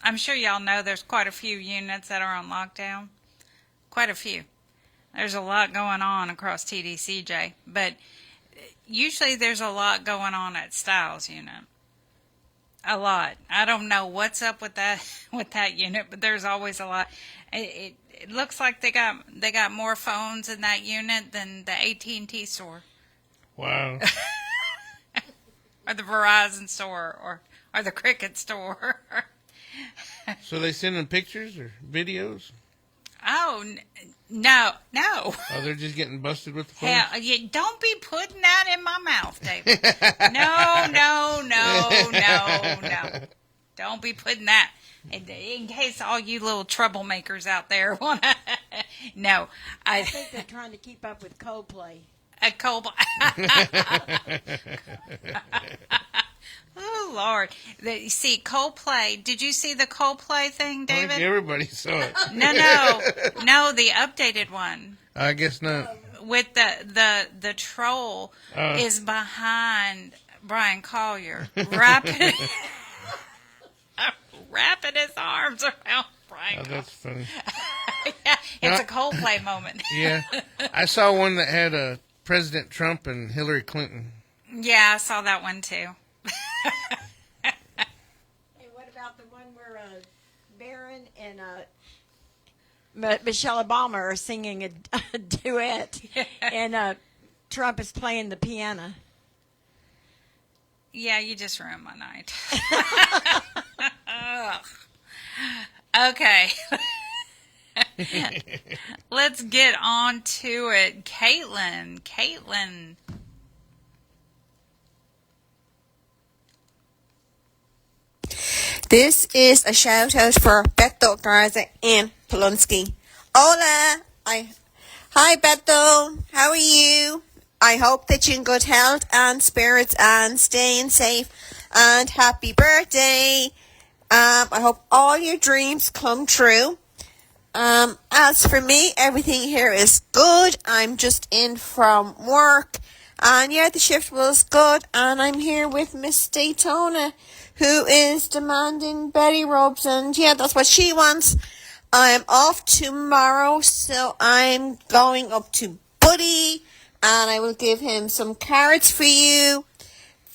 I'm sure y'all know there's quite a few units that are on lockdown. Quite a few. There's a lot going on across TDCJ, but usually there's a lot going on at Styles unit. A lot. I don't know what's up with that unit, but there's always a lot. It looks like they got more phones in that unit than the AT&T store. Wow. Or the Verizon store, or the Cricket store. So they sending pictures or videos? Oh, no. Oh, they're just getting busted with the phone? Hell, don't be putting that in my mouth, David. No. Don't be putting that. In case all you little troublemakers out there want to. No. I think they're trying to keep up with Coldplay. Oh, Lord. See, Coldplay. Did you see the Coldplay thing, David? I think everybody saw it. No, the updated one. I guess not. With the troll is behind Brian Collier, wrapping his arms around Brian. Oh, that's funny. Yeah, it's a Coldplay moment. Yeah, I saw one that had President Trump and Hillary Clinton. Yeah, I saw that one too. Hey, what about the one where Barron and Michelle Obama are singing a duet, and Trump is playing the piano? Yeah, you just ruined my night. Okay. Let's get on to it. Caitlin. This is a shout out for Beto Garza and Polonsky. Hola! Hi Beto, how are you? I hope that you're in good health and spirits and staying safe, and happy birthday. I hope all your dreams come true. As for me, everything here is good. I'm just in from work, and yeah, the shift was good, and I'm here with Miss Daytona, who is demanding Betty robes, and yeah, that's what she wants. I'm off tomorrow, so I'm going up to Buddy, and I will give him some carrots for you.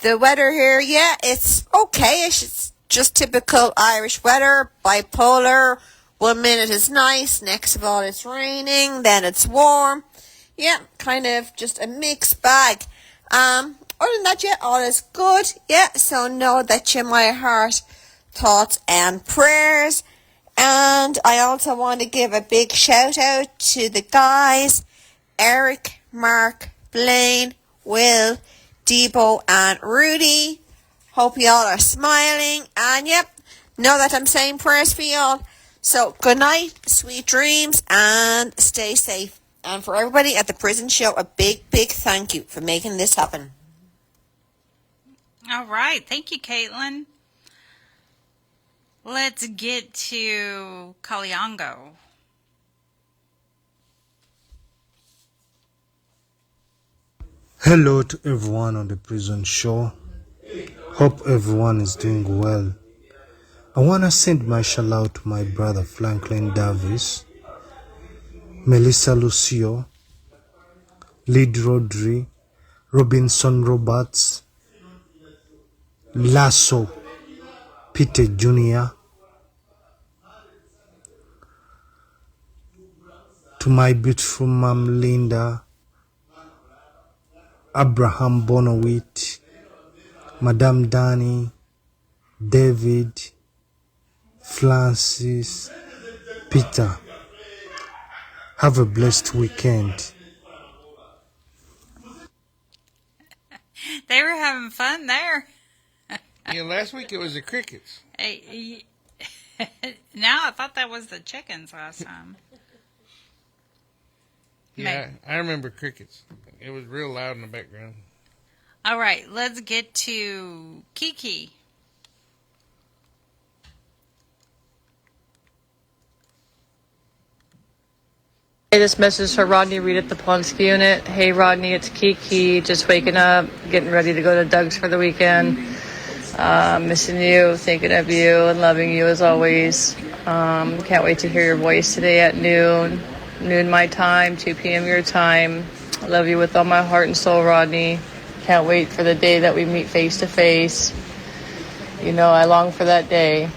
The weather here, yeah, it's okay-ish. It's just typical Irish weather, bipolar. 1 minute is nice, next of all it's raining, then it's warm. Yeah, kind of just a mixed bag. Other than that, yeah, all is good. Yeah, so know that you're my heart, thoughts and prayers. And I also want to give a big shout out to the guys, Eric, Mark, Blaine, Will, Debo, and Rudy. Hope you all are smiling. And yep, know that I'm saying prayers for you all. So good night, sweet dreams, and stay safe. And for everybody at the prison show, a big, big thank you for making this happen. All right. Thank you, Caitlin. Let's get to Kalyango. Hello to everyone on the prison show. Hope everyone is doing well. I want to send my shout out to my brother Franklin Davis, Melissa Lucio, Lyd Rodri, Robinson Roberts, Lasso, Peter Jr., to my beautiful mom Linda, Abraham Bonowit, Madame Danny, David, Francis, Peter. Have a blessed weekend. They were having fun there. Yeah, last week it was the crickets. Hey, now I thought that was the chickens last time. Yeah, I remember crickets. It was real loud in the background. All right, let's get to Kiki. Hey, this message is for Rodney Reed at the Plonsky unit. Hey, Rodney, it's Kiki. Just waking up, getting ready to go to Doug's for the weekend. Missing you, thinking of you, and loving you as always. Can't wait to hear your voice today at noon my time, 2 p.m. your time. I love you with all my heart and soul, Rodney. Can't wait for the day that we meet face to face. You know, I long for that day.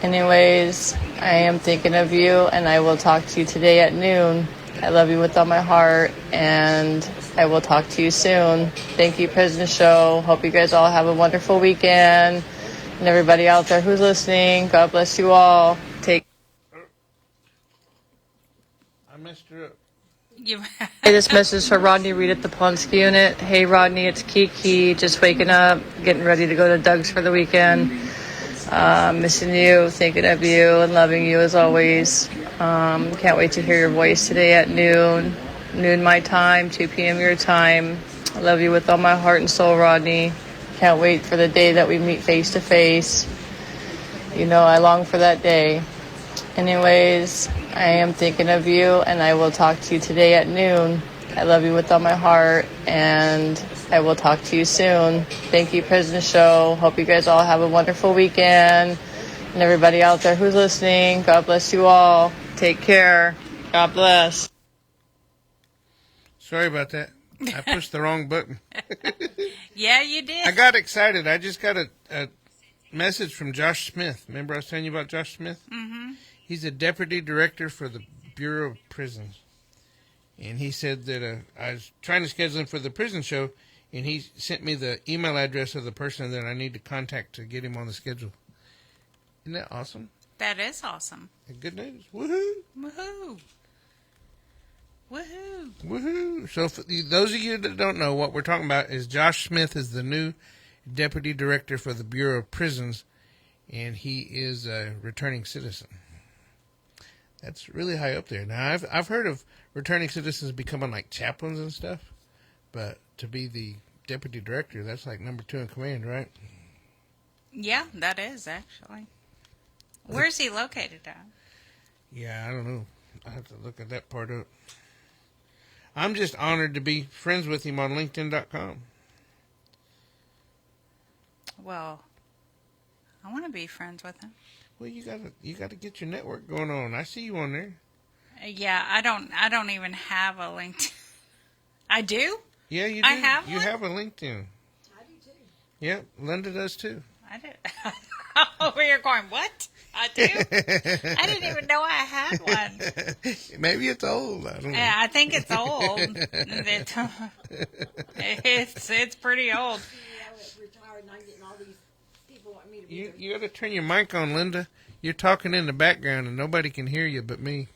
Anyways, I am thinking of you, and I will talk to you today at noon. I love you with all my heart, and I will talk to you soon. Thank you, Prison Show. Hope you guys all have a wonderful weekend. And everybody out there who's listening, God bless you all. I messed her up. Hey, this message is for Rodney Reed at the Plonsky unit. Hey, Rodney, it's Kiki. Just waking up, getting ready to go to Doug's for the weekend. Missing you, thinking of you, and loving you as always. Can't wait to hear your voice today at noon my time, 2 p.m. your time. I love you with all my heart and soul, Rodney. Can't wait for the day that we meet face to face. You know, I long for that day. Anyways, I am thinking of you, and I will talk to you today at noon. I love you with all my heart, and I will talk to you soon. Thank you, Prison Show. Hope you guys all have a wonderful weekend. And everybody out there who's listening, God bless you all. Take care. God bless. Sorry about that. I pushed the wrong button. Yeah, you did. I got excited. I just got a message from Josh Smith. Remember I was telling you about Josh Smith? Mm-hmm. He's a deputy director for the Bureau of Prisons. And he said that I was trying to schedule him for the prison show, and he sent me the email address of the person that I need to contact to get him on the schedule. Isn't that awesome? That is awesome. Good news. Woohoo! Woohoo! Woohoo! Woohoo! So for those of you that don't know, what we're talking about is Josh Smith is the new deputy director for the Bureau of Prisons, and he is a returning citizen. That's really high up there. Now, I've heard of returning citizens becoming like chaplains and stuff, but to be the deputy director, that's like number 2 in command, right? Yeah, that is, actually. Where's he located at? Yeah, I don't know. I have to look at that part up. I'm just honored to be friends with him on LinkedIn.com. Well, I want to be friends with him. Well, you gotta get your network going on. I see you on there. Yeah, I don't even have a LinkedIn. I do? Yeah, you do. I have You one? have a LinkedIn. I do too. Yep, Linda does too. I do. Over here going, what? I do? I didn't even know I had one. Maybe it's old. I don't know. Yeah, I think it's old. It's pretty old. Yeah, retired and I'm getting all these People want me to be You got to turn your mic on, Linda. You're talking in the background, and nobody can hear you but me.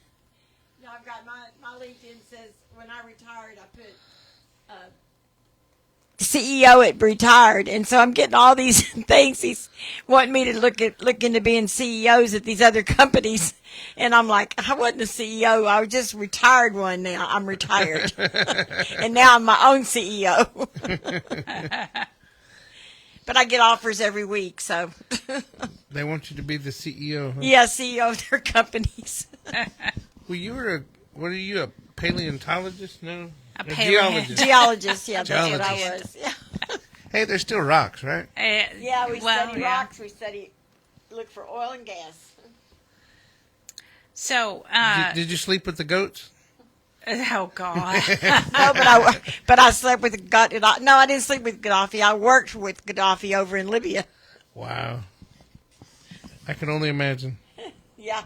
No, I've got my LinkedIn says when I retired, I put CEO at retired, and so I'm getting all these things. He's wanting me to look into being CEOs at these other companies, and I'm like, I wasn't a CEO. I was just retired one. Now I'm retired, and now I'm my own CEO. But I get offers every week, so. They want you to be the CEO, huh? Yeah, CEO of their companies. Well, what are you, a paleontologist? No? A geologist, yeah, that's what I was. Yeah. Hey, there's still rocks, right? Yeah, we study rocks, we look for oil and gas. So, did you sleep with the goats? Oh God! No, but I slept with Gaddafi. No, I didn't sleep with Gaddafi. I worked with Gaddafi over in Libya. Wow, I can only imagine. Yeah.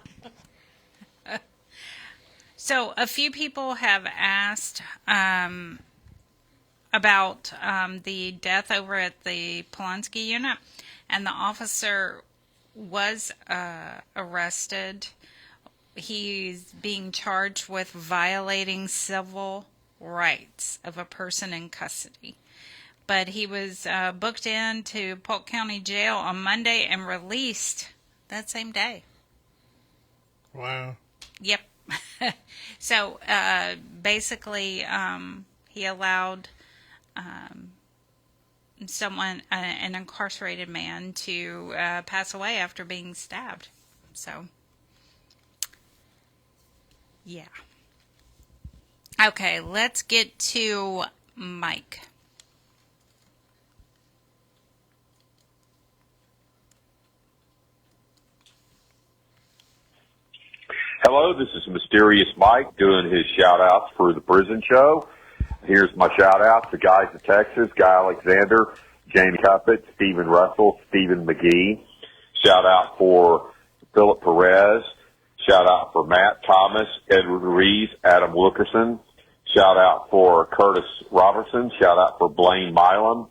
So a few people have asked about the death over at the Polonsky unit, and the officer was arrested. He's being charged with violating civil rights of a person in custody. But he was booked into Polk County Jail on Monday and released that same day. Wow. Yep. So basically, he allowed an incarcerated man to pass away after being stabbed. So, yeah. Okay, let's get to Mike. Hello, this is Mysterious Mike doing his shout-outs for the prison show. Here's my shout-out to guys in Texas, Guy Alexander, Jamie Cuppett, Stephen Russell, Stephen McGee. Shout-out for Philip Perez. Shout-out for Matt Thomas, Edward Reeves, Adam Wilkerson. Shout-out for Curtis Robertson. Shout-out for Blaine Milam.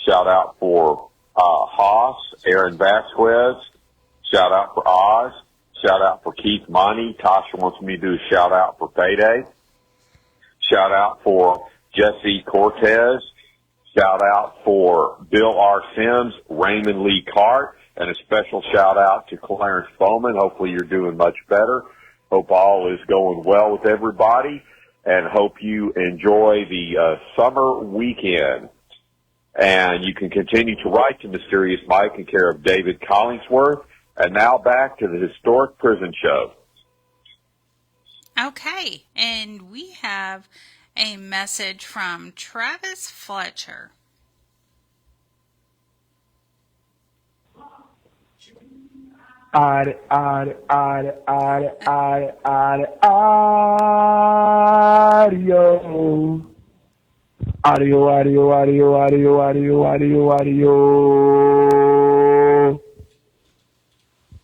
Shout-out for Haas, Aaron Vasquez. Shout-out for Oz. Shout out for Keith Monty. Tasha wants me to do a shout out for Payday. Shout out for Jesse Cortez. Shout out for Bill R. Sims, Raymond Lee Cart, and a special shout out to Clarence Bowman. Hopefully you're doing much better. Hope all is going well with everybody, and hope you enjoy the summer weekend. And you can continue to write to Mysterious Mike in care of David Collingsworth. And now back to the historic prison show. Okay, and we have a message from Travis Fletcher. Audio.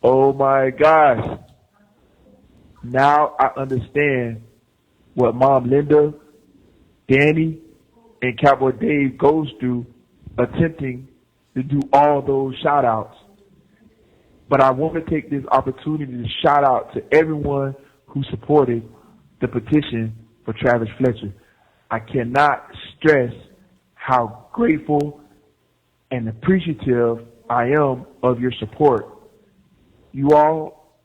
Oh my gosh. Now I understand what Mom Linda, Danny, and Cowboy Dave goes through attempting to do all those shout outs. But I want to take this opportunity to shout out to everyone who supported the petition for Travis Fletcher. I cannot stress how grateful and appreciative I am of your support. You all,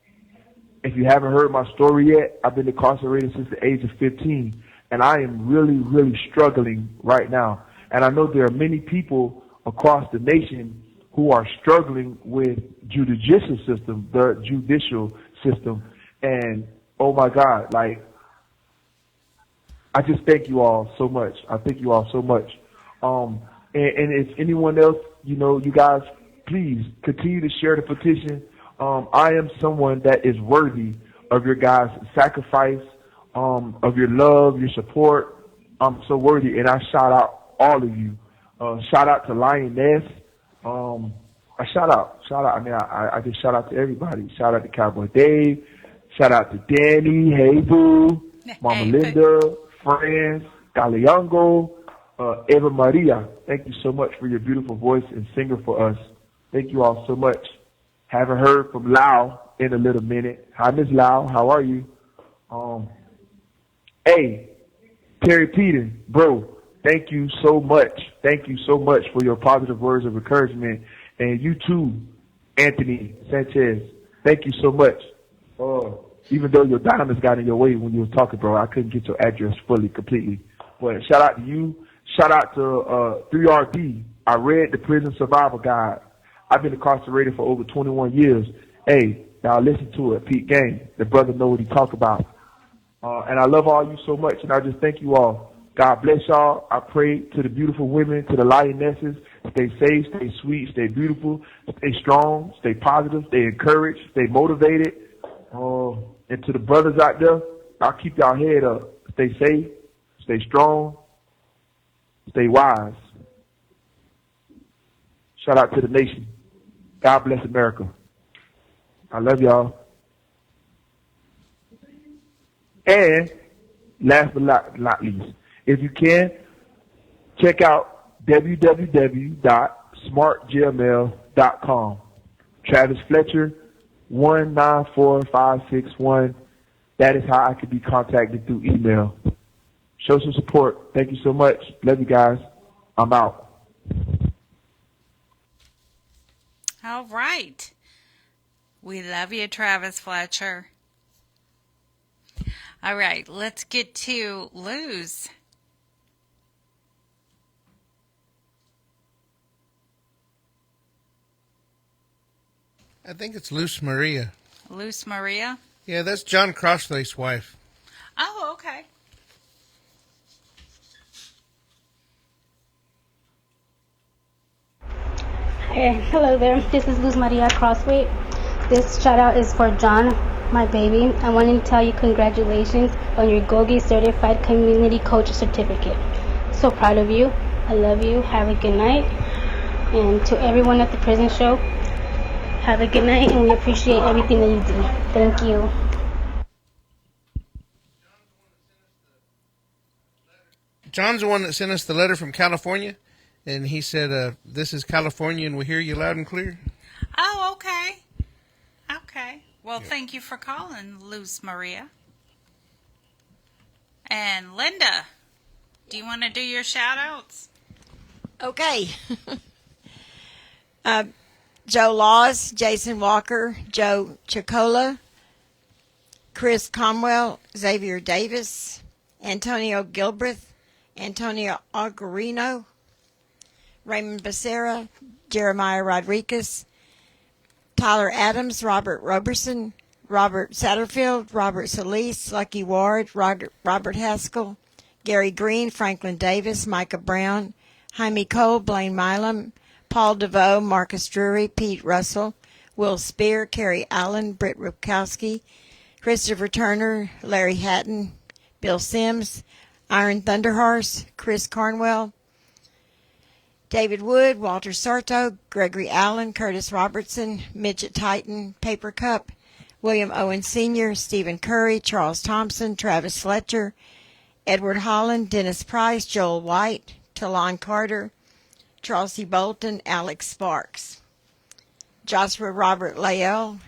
if you haven't heard my story yet, I've been incarcerated since the age of 15, and I am really, really struggling right now. And I know there are many people across the nation who are struggling with the judicial system. And, oh my God, like, I just thank you all so much. I thank you all so much. And if anyone else, you guys, please continue to share the petition. I am someone that is worthy of your guys' sacrifice, of your love, your support. I'm so worthy, and I shout out all of you. Shout out to Lioness. I shout out. I mean, I just shout out to everybody. Shout out to Cowboy Dave. Shout out to Danny, Hey Boo, Mama Linda, Friends, Galeongo, Eva Maria. Thank you so much for your beautiful voice and singer for us. Thank you all so much. Haven't heard from Lau in a little minute. Hi, Miss Lau. How are you? Hey, Terry Peter, bro, thank you so much. Thank you so much for your positive words of encouragement. And you too, Anthony Sanchez. Thank you so much. Even though your diamonds got in your way when you were talking, bro, I couldn't get your address completely. But shout out to you. Shout out to 3RD. I read the Prison Survival Guide. I've been incarcerated for over 21 years. Hey, y'all listen to it. Pete Gang, the brother know what he talk about. And I love all you so much, and I just thank you all. God bless y'all. I pray to the beautiful women, to the lionesses. Stay safe, stay sweet, stay beautiful, stay strong, stay positive, stay encouraged, stay motivated. And to the brothers out there, I'll keep y'all head up. Stay safe, stay strong, stay wise. Shout out to the nation. God bless America. I love y'all. And last but not least, if you can, check out www.smartgmail.com. Travis Fletcher, 194561. That is how I can be contacted through email. Show some support. Thank you so much. Love you guys. I'm out. All right. We love you, Travis Fletcher. All right, let's get to Luz. I think it's Luz Maria. Luz Maria? Yeah, that's John Crossley's wife. Oh, okay. Hey, hello there. This is Luz Maria Crossway. This shout out is for John, my baby. I want to tell you congratulations on your GOGI Certified Community Coach Certificate. So proud of you. I love you. Have a good night. And to everyone at the prison show, have a good night, and we appreciate everything that you do. Thank you. John's the one that sent us the letter from California, and he said, this is California, and we hear you loud and clear. Oh, okay. Okay. Well, thank you for calling, Luz Maria. And Linda, do you want to do your shout-outs? Okay. Joe Laws, Jason Walker, Joe Chicola, Chris Conwell, Xavier Davis, Antonio Gilbreth, Antonio Aguirino, Raymond Becerra, Jeremiah Rodriguez, Tyler Adams, Robert Robertson, Robert Satterfield, Robert Solis, Lucky Ward, Robert Haskell, Gary Green, Franklin Davis, Micah Brown, Jaime Cole, Blaine Milam, Paul DeVoe, Marcus Drury, Pete Russell, Will Spear, Kerry Allen, Britt Rupkowski, Christopher Turner, Larry Hatton, Bill Sims, Iron Thunderhorse, Chris Cornwell, David Wood, Walter Sarto, Gregory Allen, Curtis Robertson, Midget Titan, Paper Cup, William Owen Sr., Stephen Curry, Charles Thompson, Travis Fletcher, Edward Holland, Dennis Price, Joel White, Talon Carter, Charles C. Bolton, Alex Sparks, Joshua Robert Lael,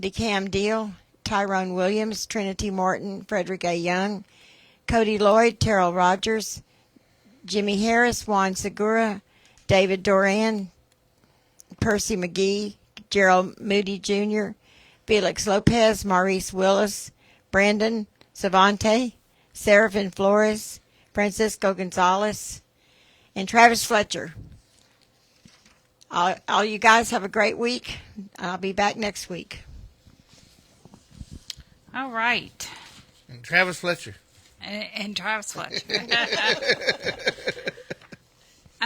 DeCam Deal, Tyrone Williams, Trinity Morton, Frederick A. Young, Cody Lloyd, Terrell Rogers, Jimmy Harris, Juan Segura, David Doran, Percy McGee, Gerald Moody Jr., Felix Lopez, Maurice Willis, Brandon Savante, Serafin Flores, Francisco Gonzalez, and Travis Fletcher. All you guys have a great week. I'll be back next week. All right. And Travis Fletcher. And Travis Fletcher.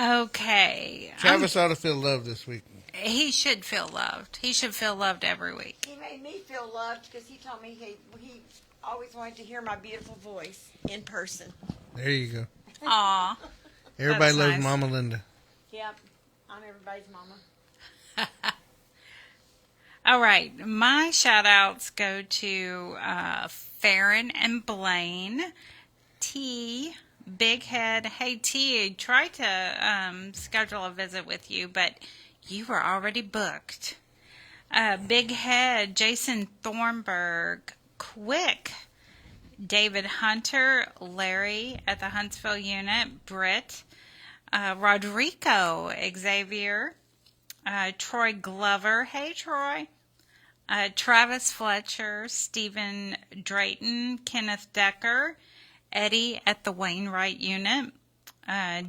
Okay. Travis ought to feel loved this week. He should feel loved. He should feel loved every week. He made me feel loved because he told me he always wanted to hear my beautiful voice in person. There you go. Aw. Everybody loves nice. Mama Linda. Yep. I'm everybody's mama. All right. My shout-outs go to Farron and Blaine, T, Big Head. Hey, T, I tried to schedule a visit with you, but You were already booked. Big Head, Jason Thornburg, Quick, David Hunter, Larry at the Huntsville unit, Britt, Rodrigo, Xavier, Troy Glover, hey Troy, Travis Fletcher, Stephen Drayton, Kenneth Decker, Eddie at the Wainwright unit,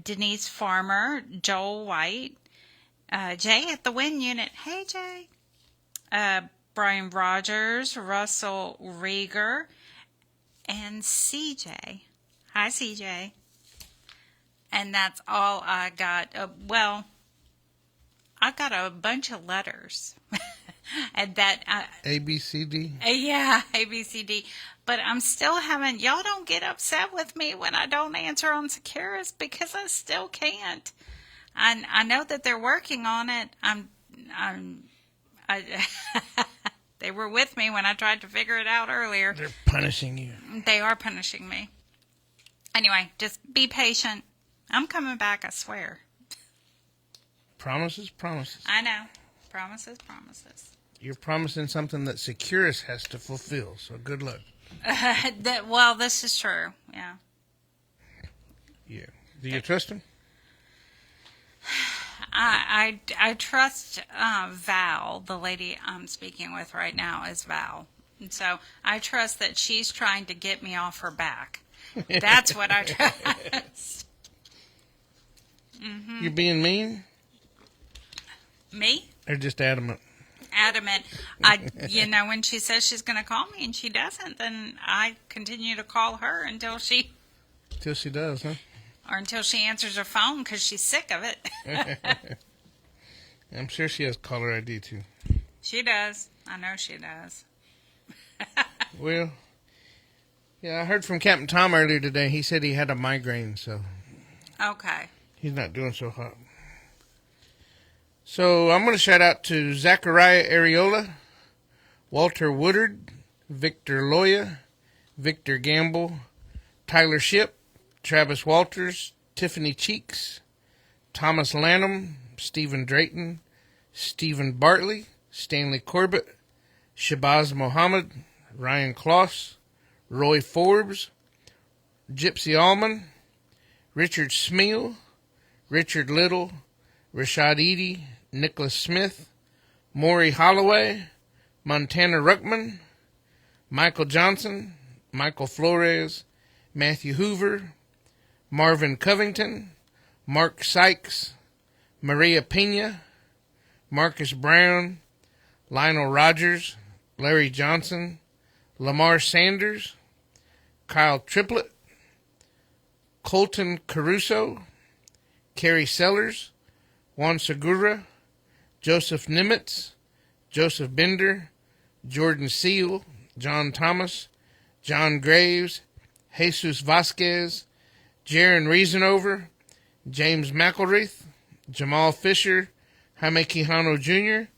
Denise Farmer, Joel White, Jay at the Win unit, hey Jay, Brian Rogers, Russell Rieger, and CJ. Hi, CJ. And that's all I got. Well, I got a bunch of letters. And that... ABCD? Yeah, ABCD. But I'm still having... Y'all don't get upset with me when I don't answer on Securus because I still can't. I know that they're working on it. They were with me when I tried to figure it out earlier. They're punishing you. They are punishing me. Anyway, just be patient. I'm coming back, I swear. Promises, promises. I know. Promises, promises. You're promising something that Securus has to fulfill, so good luck. Well, this is true, yeah. Yeah. Do you trust him? I trust Val, the lady I'm speaking with right now is Val. And so I trust that she's trying to get me off her back. That's what I trust. Mm-hmm. You're being mean? Me? Or just adamant? Adamant. When she says she's going to call me and she doesn't, then I continue to call her until she... Till she does, huh? Or until she answers her phone because she's sick of it. I'm sure she has caller ID, too. She does. I know she does. Well, yeah, I heard from Captain Tom earlier today. He said he had a migraine, so... Okay. He's not doing so hot. So I'm going to shout out to Zachariah Areola, Walter Woodard, Victor Loya, Victor Gamble, Tyler Ship, Travis Walters, Tiffany Cheeks, Thomas Lanham, Stephen Drayton, Stephen Bartley, Stanley Corbett, Shabazz Mohammed, Ryan Kloss, Roy Forbes, Gypsy Allman, Richard Smeal, Richard Little, Rashad Eady, Nicholas Smith, Maury Holloway, Montana Ruckman, Michael Johnson, Michael Flores, Matthew Hoover, Marvin Covington, Mark Sykes, Maria Pena, Marcus Brown, Lionel Rogers, Larry Johnson, Lamar Sanders, Kyle Triplett, Colton Caruso, Kerry Sellers, Juan Segura, Joseph Nimitz, Joseph Bender, Jordan Seal, John Thomas, John Graves, Jesus Vasquez, Jaron Reasonover, James McElreath, Jamal Fisher, Jaime Quijano Jr.,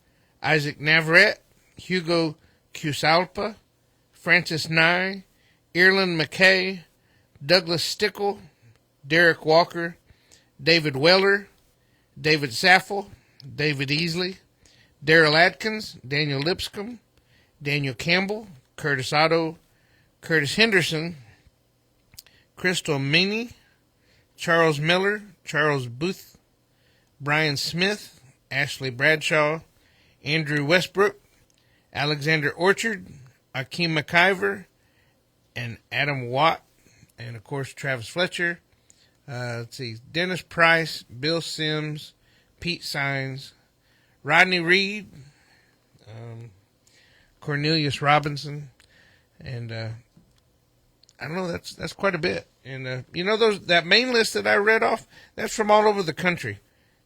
Isaac Navarrete, Hugo Cusalpa, Francis Nye, Ireland McKay, Douglas Stickle, Derek Walker, David Weller, David Saffel, David Easley, Daryl Atkins, Daniel Lipscomb, Daniel Campbell, Curtis Otto, Curtis Henderson, Crystal Meany, Charles Miller, Charles Booth, Brian Smith, Ashley Bradshaw, Andrew Westbrook, Alexander Orchard, Akeem McIver, and Adam Watt, and of course Travis Fletcher. Let's see, Dennis Price, Bill Sims, Pete Sines, Rodney Reed, Cornelius Robinson, and I don't know, that's quite a bit. And that main list that I read off, that's from all over the country.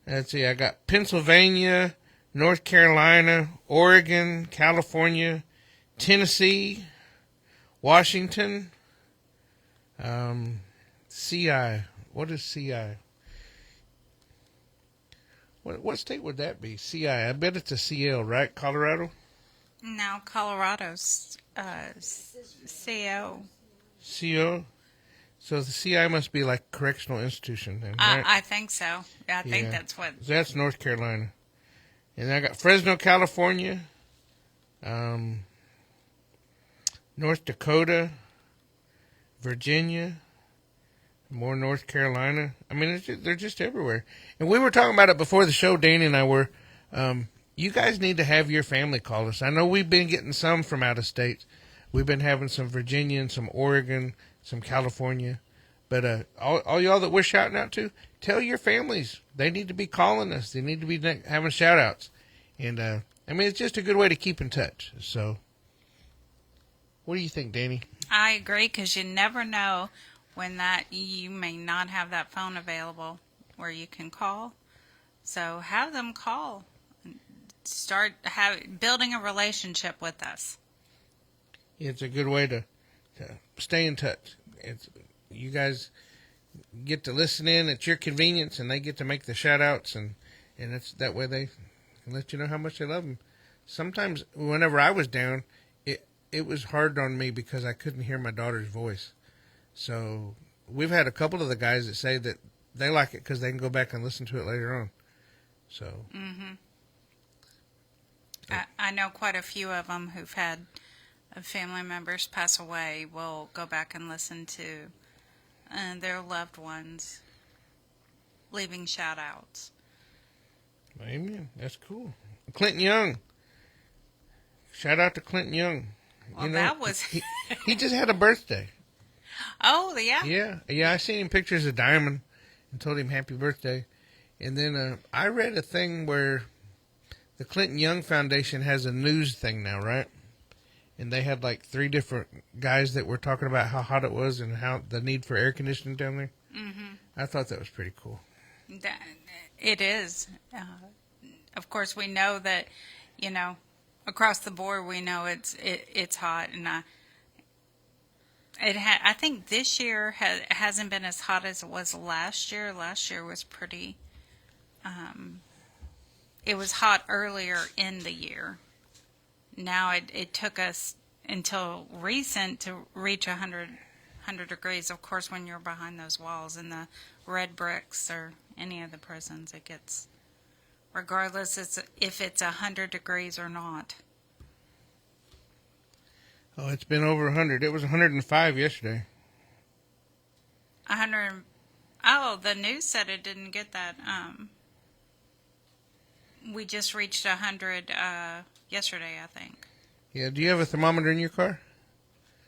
Let's see, I got Pennsylvania, North Carolina, Oregon, California, Tennessee, Washington, CI. What is CI? What state would that be? CI. I bet it's a CL, right? Colorado? No, Colorado's CO. CO? So the CI must be like correctional institution then, right? I think so. I think that's what... That's North Carolina. And I got Fresno, California, North Dakota, Virginia, more North Carolina. I mean, they're just everywhere. And we were talking about it before the show, Danny and I were. You guys need to have your family call us. I know we've been getting some from out of state. We've been having some Virginia and some Oregon, some California. But all y'all that we're shouting out to, tell your families. They need to be calling us. They need to be having shout-outs. And, I mean, it's just a good way to keep in touch. So, what do you think, Danny? I agree, because you never know when that you may not have that phone available where you can call. So have them call. Start building a relationship with us. It's a good way to stay in touch. You guys get to listen in at your convenience, and they get to make the shout-outs, and it's that way they can let you know how much they love them. Sometimes, whenever I was down, it was hard on me because I couldn't hear my daughter's voice. So we've had a couple of the guys that say that they like it because they can go back and listen to it later on. So. Mm-hmm. I know quite a few of them who've had family members pass away will go back and listen to their loved ones leaving shout-outs. Amen. That's cool. Clinton Young. Shout out to Clinton Young. Well, that was... he just had a birthday. Oh, yeah? Yeah, I seen him pictures of Diamond and told him happy birthday. And then I read a thing where the Clinton Young Foundation has a news thing now, right? And they had like 3 different guys that were talking about how hot it was and how the need for air conditioning down there. Mm-hmm. I thought that was pretty cool. It is. Of course, we know that, across the board, we know it's hot. And I think this year hasn't been as hot as it was last year. Last year was pretty... it was hot earlier in the year. Now it took us until recent to reach 100 degrees. Of course, when you're behind those walls in the red bricks or any of the prisons, it gets, regardless if it's 100 degrees or not. Oh, it's been over 100. It was 105 yesterday. 100. Oh, the news said it didn't get that. We just reached 100 yesterday, I think. Yeah, do you have a thermometer in your car?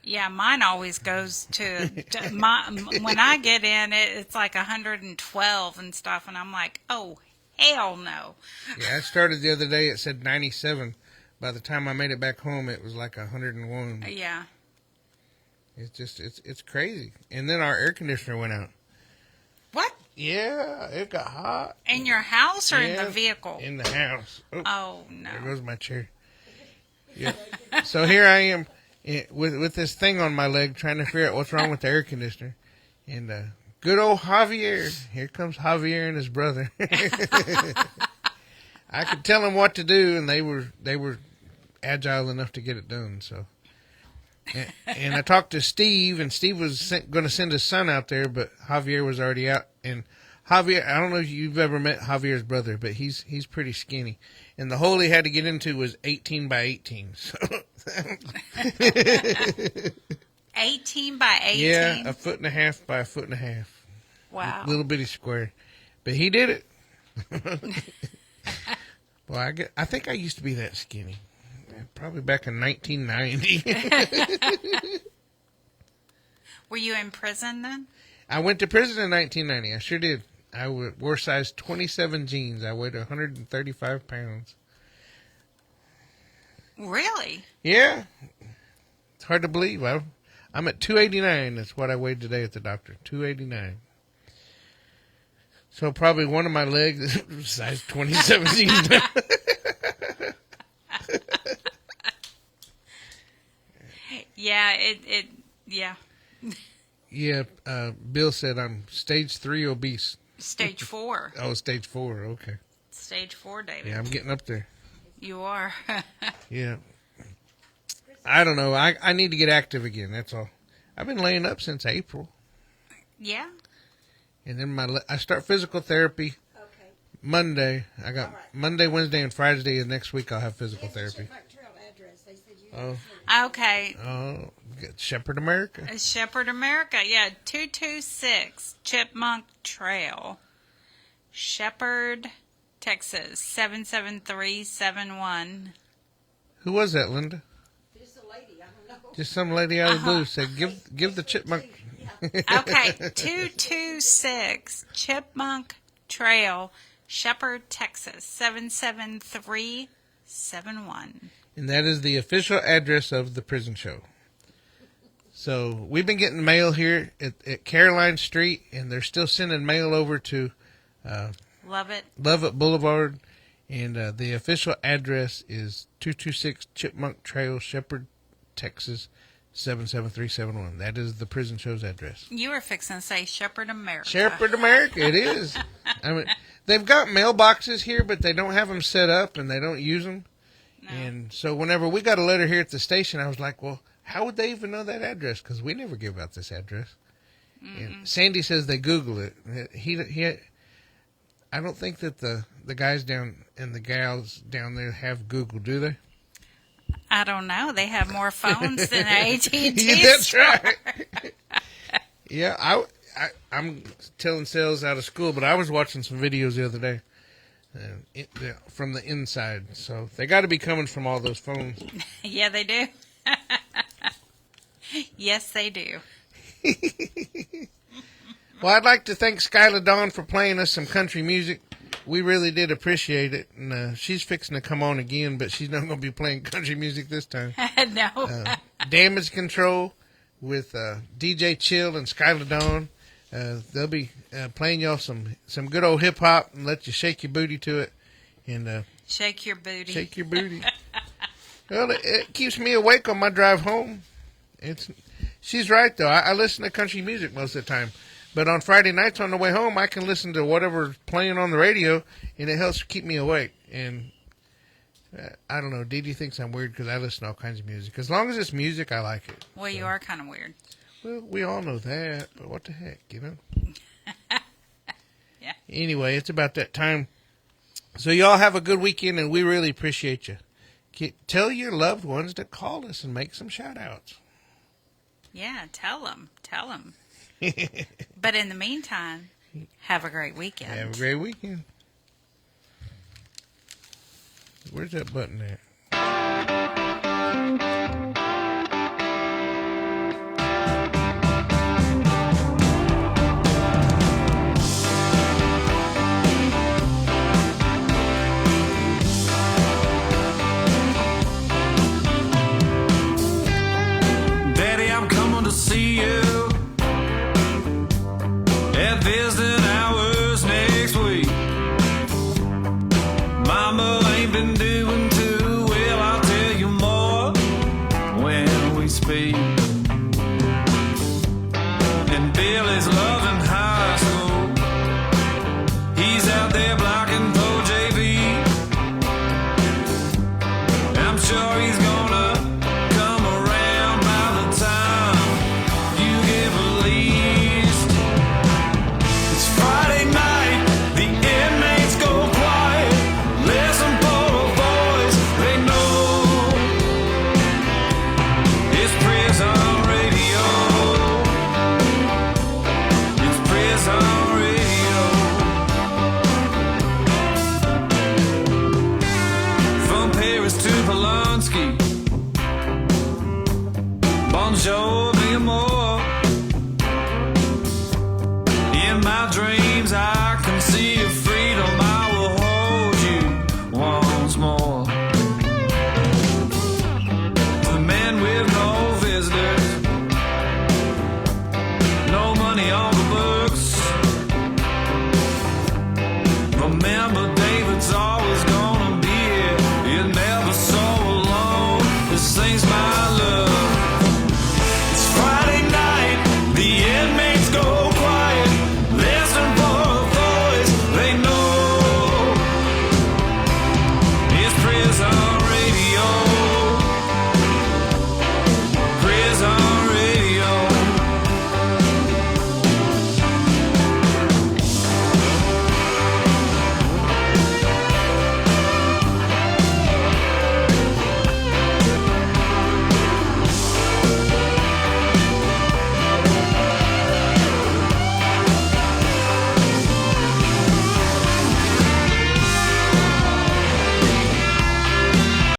Yeah, mine always goes to when I get in, it's like 112 and stuff, and I'm like, oh, hell no. Yeah, I started the other day, it said 97. By the time I made it back home, it was like 101. Yeah. It's crazy. And then our air conditioner went out. What? Yeah, it got hot. In your house or in the vehicle? In the house. Oh, no. There goes my chair. Yeah. So here I am with this thing on my leg trying to figure out what's wrong with the air conditioner. And good old Javier. Here comes Javier and his brother. I could tell them what to do, and they were agile enough to get it done. So, and I talked to Steve, and Steve was going to send his son out there, but Javier was already out. And Javier, I don't know if you've ever met Javier's brother, but he's pretty skinny. And the hole he had to get into was 18 by 18. So 18 by 18? Yeah, 1.5 by 1.5. Wow. Little bitty square. But he did it. Well, I think I used to be that skinny. Probably back in 1990. Were you in prison then? I went to prison in 1990. I sure did. I wore size 27 jeans. I weighed 135 pounds. Really? Yeah. It's hard to believe. I'm at 289. That's what I weighed today at the doctor. 289. So probably one of my legs is size 27 jeans. Yeah, yeah. Yeah, Bill said I'm stage 3 obese. Stage 4. Oh, stage 4, okay. Stage 4, David. Yeah, I'm getting up there. You are. Yeah. I don't know. I need to get active again, that's all. I've been laying up since April. Yeah. And then I start physical therapy Monday. I got Monday, Wednesday, and Friday, and next week I'll have physical therapy. Oh. Okay. Oh, Shepherd America. Shepherd America, yeah, 226 Chipmunk Trail, Shepherd, Texas 77371. Who was that, Linda? Just a lady, I don't know. Just some lady out of the blue said, "Give the chipmunk." Okay, 226 Chipmunk Trail, Shepherd, Texas 77371. And that is the official address of the prison show. So we've been getting mail here at Caroline Street, and they're still sending mail over to Lovett Boulevard. And the official address is 226 Chipmunk Trail, Shepherd, Texas, 77371. That is the prison show's address. You were fixing to say Shepherd America. Shepherd America, it is. I mean, they've got mailboxes here, but they don't have them set up, and they don't use them. No. And so whenever we got a letter here at the station, I was like, well, how would they even know that address? Because we never give out this address. And Sandy says they Google it. I don't think that the guys down and the gals down there have Google, do they? I don't know. They have more phones than AT&T. Yeah, that's right. Yeah, I'm telling sales out of school, but I was watching some videos the other day from the inside. So they got to be coming from all those phones. Yeah, they do. Yes, they do. Well, I'd like to thank Skyla Dawn for playing us some country music. We really did appreciate it. And she's fixing to come on again, but she's not going to be playing country music this time. No. Damage Control with DJ Chill and Skyla Dawn. They'll be playing y'all some good old hip-hop and let you shake your booty to it. And shake your booty. Shake your booty. Well, it keeps me awake on my drive home. She's right, though. I listen to country music most of the time. But on Friday nights on the way home, I can listen to whatever's playing on the radio, and it helps keep me awake. And I don't know. Dee Dee thinks I'm weird because I listen to all kinds of music. As long as it's music, I like it. Well, so. You are kind of weird. Well, we all know that, but what the heck, you know? Yeah. Anyway, it's about that time. So y'all have a good weekend, and we really appreciate you. Tell your loved ones to call us and make some shout-outs. Yeah, tell them. Tell them. But in the meantime, have a great weekend. Have a great weekend. Where's that button at? Daddy, I'm coming to see you at visiting hours next week. Mama ain't been doing too well, I'll tell you more when we speak. And Billy's loving high school. He's out there blocking for JV. I'm sure he's